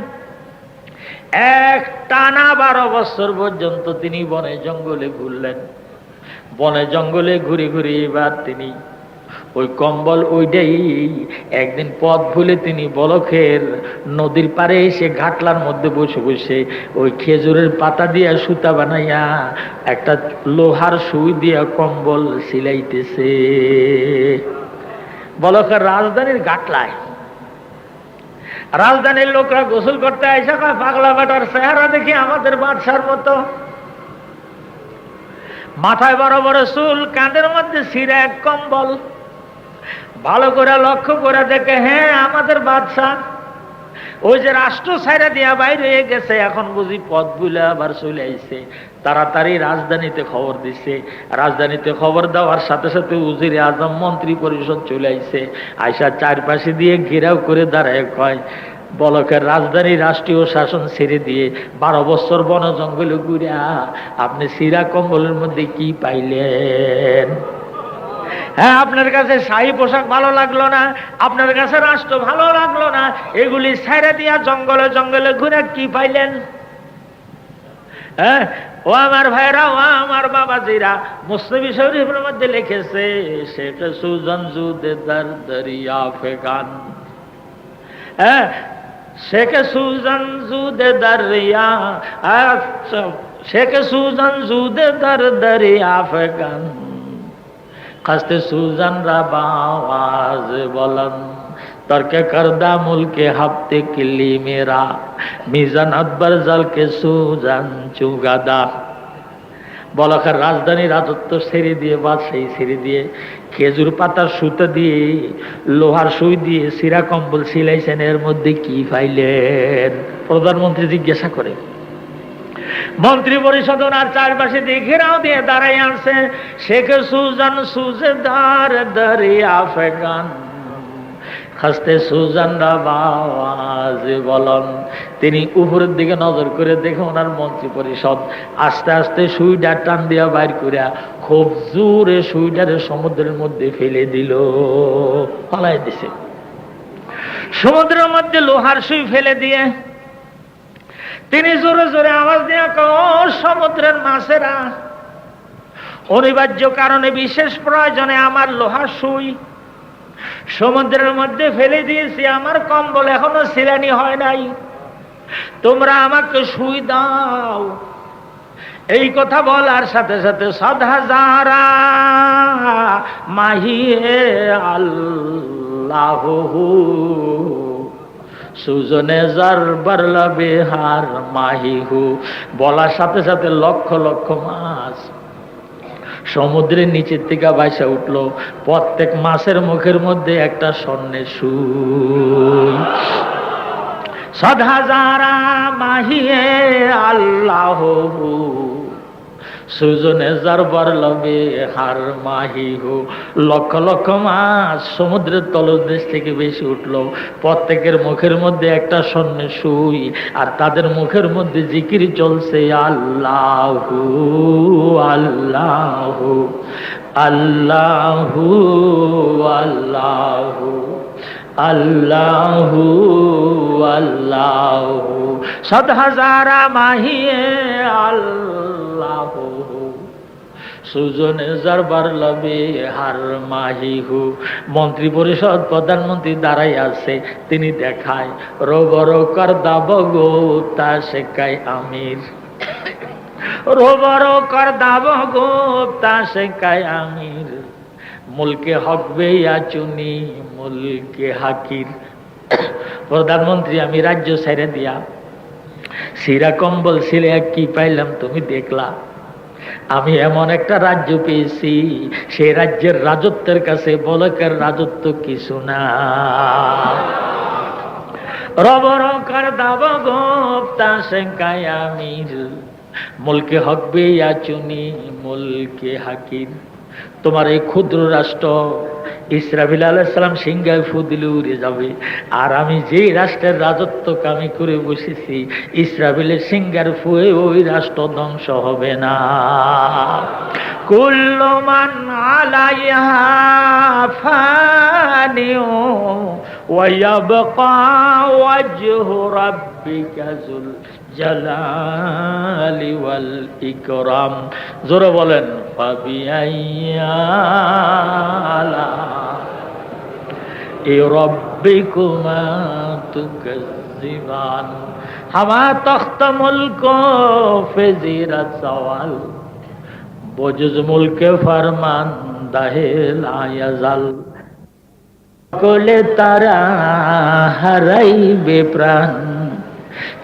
এক টানা 12 বছর পর্যন্ত তিনি বনে জঙ্গলে ঘুরলেন। বনে জঙ্গলে ঘুরে ঘুরে এবার তিনি ওই কম্বল ওইটাই, একদিন পথ ভুলে তিনি বলখের নদীর পাড়ে এসে ঘাটলার মধ্যে বসে বসে ওই খেজুরের পাতা দিয়া সুতা বানাইয়া একটা লোহার সুই দিয়া কম্বল সিলাইতেছে বলখের রাজধানীর ঘাটলায়। রাজধানীর লোকরা গোসল করতে আইসা কয়, পাগলা বেটার চেহারা দেখি আমাদের বাদশার মতো, মাথায় বড় বড় চুল, কাঁধের মধ্যে ছিঁড়া এক কম্বল। ভালো করে লক্ষ্য করে দেখে, হ্যাঁ আমাদের বাদশা। ওই যে রাষ্ট্র ছাইরা দিয়া বাইরে হয়ে গেছে, এখন বুঝি পথ ভুলে আবার চলে আইছে। তাড়াতাড়ি রাজধানীতে খবর দিছে। রাজধানীতে খবর দেওয়ার সাথে সাথে উজিরে আজম মন্ত্রী পরিষদ চলে আইছে। আইসা চারপাশে দিয়ে ঘেরাও করে দাঁড়ায় কয়, বলকের রাজধানী রাষ্ট্রীয় শাসন ছেড়ে দিয়ে 12 বছর বন জঙ্গলে ঘুরিয়া আপনি সিরা কম্বলের মধ্যে কি পাইলেন? হ্যাঁ, আপনার কাছে শাহী পোশাক ভালো লাগলো না, আপনার কাছে রাষ্ট্র ভালো লাগলো না, এগুলি ছেড়ে দিয়া জঙ্গলে জঙ্গলে ঘুরে কি পাইলেন? হ্যাঁ, ও আমার ভাইরা, ও আমার বাবাজিরা, মুসলিম শরীফের মধ্যে লিখেছে, শেখ সুজন জুদে দার দরিয়া ফেগান। হ্যাঁ, শেখ সুজন জুদে দরিয়া, শেখ সুজন জুদে দার দরিয়া ফেগান, খাস্তে সুজন রা বাওয়াজ বলন, তর্কে করদা মুলকে হাফতে কিল্লি মেরা, মিজান আকবর জলকে সুজন চুগাদা। বলখার রাজধানী রাজত্ব ছেড়ে দিয়ে, বাদশাহী ছেড়ে দিয়ে, খেজুর পাতার সুতা দিয়ে, লোহার সুই দিয়ে সিরা কম্বল সিলাইছেন, এর মধ্যে কি পাইলেন? প্রধানমন্ত্রী জিজ্ঞাসা করে। মন্ত্রী পরিষদ আর চারপাশে দিয়ে ঘেরাও দিয়ে দাঁড়াই আছে। শেখ সুজন সুজেদার দরিয়া ফেগান, খাস্তে সুজন রা বাওয়াজ বলন। তিনি উপরের দিকে নজর করে দেখে ওনার মন্ত্রী পরিষদ আস্তে আস্তে সুইডা টান দিয়া বাইর করিয়া খুব জোরে সুইডারে সমুদ্রের মধ্যে ফেলে দিল, ফলাই দিছে। সমুদ্রের মধ্যে লোহার সুই ফেলে দিয়ে তিনি জোরে জোরে আওয়াজ দিয়ে কয়, সমুদ্রের মাছেরা, অনিবার্য কারণে বিশেষ প্রয়োজনে আমার লোহার সুই সমুদ্রের মধ্যে ফেলে দিয়েছি, আমার কম্বল এখনো সিলানি হয় নাই, তোমরা আমাকে সুই দাও। এই কথা বলার সাথে সাথে ৭০০০ মাহিয়ে আল্লাহু সুজনে জার বারলা বিহার মাহিহু, বলার সাথে সাথে লক্ষ লক্ষ মাছ সমুদ্রের নিচের থেকে ভাসা উঠলো। প্রত্যেক মাছের মুখের মধ্যে একটা স্বর্ণের সুই। ৭০০০ মাহিয়ে আল্লাহু সুজনে যার বারলবে হার মাহিহু, লক্ষ লক্ষ মাছ সমুদ্রের তলদেশ থেকে বেশি উঠলো। প্রত্যেকের মুখের মধ্যে একটা স্বর্ণের সুই, আর তাদের মুখের মধ্যে জিকির চলছে, আল্লাহু আল্লাহু আল্লাহু আল্লাহু আল্লাহু আল্লাহু। ৭০০০ মাহিয়ে আল্লাহু সুজনে জারবার লবে হার মাহিহু। মন্ত্রী পরিষদ প্রধানমন্ত্রী দাঁড়াই আছে, তিনি দেখায় রোবর কর দাব গো তা শেখায় আমির, রোবর কর দাব গো তা শেখায় আমির, মুলকে হকবে চুনি মুলকে হাকির। প্রধানমন্ত্রী, আমি রাজ্য ছেড়ে দিয়া সিরা কম্বল ছিলে কি পাইলাম তুমি দেখলা? আমি এমন একটা রাজ্য পেয়েছি, সেই রাজ্যের রাজত্বের কাছে বলকের রাজত্ব কিছু না। রবর কর দাব গোপ্তা শেখায় আমির, মুলকে হকবে চুনি মুলকে হাকির। তোমার এই ক্ষুদ্র রাষ্ট্র ইসরাফিল আলাইহিস সালাম সিংহায় ফু দিলে উড়ে যাবে, আর আমি যেই রাষ্ট্রের রাজত্ব কামি করে বসেছি, ইসরাফিলের সিংহার ফুয়ে ওই রাষ্ট্র ধ্বংস হবে না। কুল্লু মান আলাইহা ফানিউ ওয়া ইয়াবকা ওয়াজহু রাব্বিকা যুল জালালি ওয়াল ইকরাম। জোরে বলেন ফাবিআইয়া আলাই রাব্বিকুমা তুকাজ্জিবান। হামা তখতামুল কফিজিরাত সওয়াল বজুজ মুলকে ফরমান দাহে লা ইয়াজাল। সকলে তারা হারাইবে প্রাণ,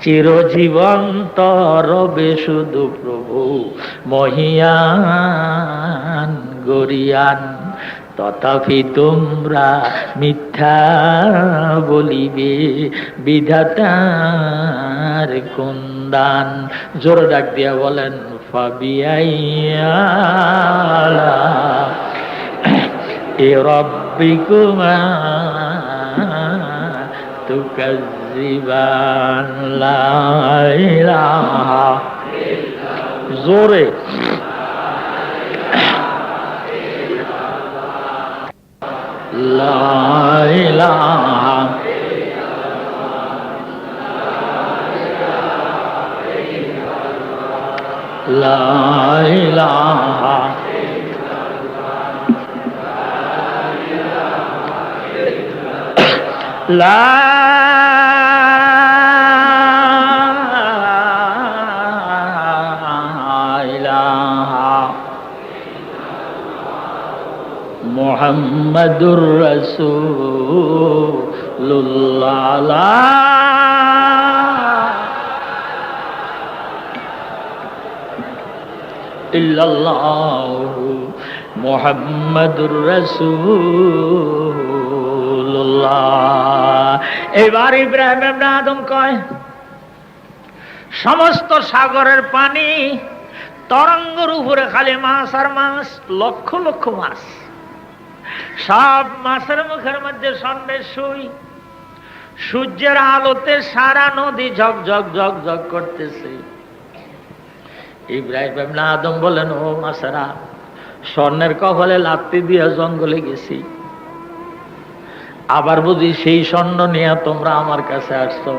চিরজীবন্ত রবে শুধু প্রভু মহিয়ান গরিয়ান। তথাপি তোমরা মিথ্যা বলিবে বিধাতার কুন্দান। জোর ডাক দিয়া বলেন ফাবিআইয়া আলাই রাব্বিকুমা তুকাজ্জিবান। লা ইলাহা জোরে লা ইলাহা লা ইলাহা লা ইলাহা মুহাম্মাদুর রাসূলুল্লাহ। ইল্লাল্লাহু মুহাম্মাদুর রাসূলুল্লাহ। এবার ইব্রাহিম ইবনে আদম কয়, সমস্ত সাগরের পানি তরঙ্গের উপরে খালি মাছ আর মাছ, লক্ষ লক্ষ মাছ। সব মাছের মুখের মধ্যে সন্ধ্যের সুই, সূর্যের আলোতে সারা নদী ঝকঝক ঝকঝক করতেছে। ইব্রাহিম ইবনে আদম বলেন, ও মাছেরা, স্বর্ণের কপালে লাত্তি দিয়া জঙ্গলে গেছি, আবার বুঝি সেই স্বর্ণ নিয়ে তোমরা আমার কাছে আসছো?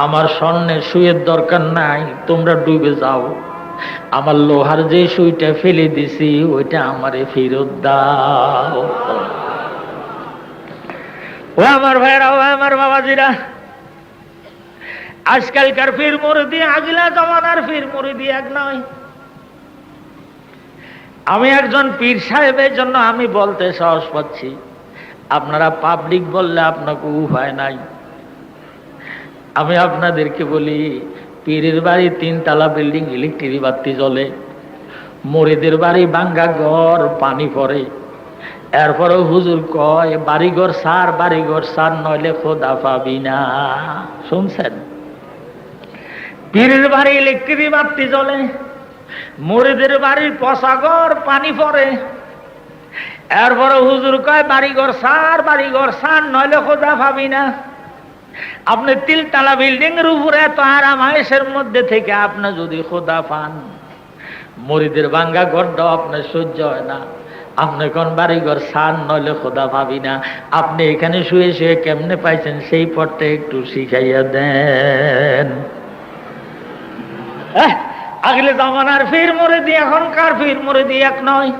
আমার স্বর্ণের সুইয়ের দরকার নাই, তোমরা ডুবে যাও। আমার লোহার যে সুইটা ফেলে দিছি ওইটা আমারে ফেরত দাও। ও আমার ভাইরা, ও আমার বাবাজিরা, আজকালকার পীর মুরিদি আগলা জমানার পীর মুরিদি এক নয়। আমি একজন পীর সাহেবের জন্য আমি বলতে সাহস পাচ্ছি, আপনারা পাবলিক বললে আপনাকে উপায় নাই। আমি আপনাদেরকে বলি, পীরের বাড়ি 3 তলা বিল্ডিং, ইলেকট্রিক বাতি জ্বলে, মুরিদের বাড়ি ভাঙ্গা ঘর, পানি পড়ে। এরপরে হুজুর কয় বাড়িঘর সার নইলে খোদা পাবি না। শুনছেন? পীরের বাড়ি ইলেকট্রিক বাতি জ্বলে, মুরিদের বাড়ির পচা ঘর, পানি পড়ে। এরপরে হুজুর কয় বাড়িঘর সার নইলে খোদা পাবি না। আপনি 3 তলা বিল্ডিং এর উপরে এত আরাম আয়েশের মধ্যে থেকে আপনি যদি খোদা পান, মুরিদের ভাঙ্গা ঘরটাও আপনার সহ্য হয় না। আপনি কোন বাড়িঘর সার নইলে খোদা পাবি না। আপনি এখানে শুয়ে শুয়ে কেমনে পাইছেন সেই পথটা একটু শিখাইয়া দেন। আগলে জামানার পীর মুরিদি এখনকার পীর মুরিদি এক নয়।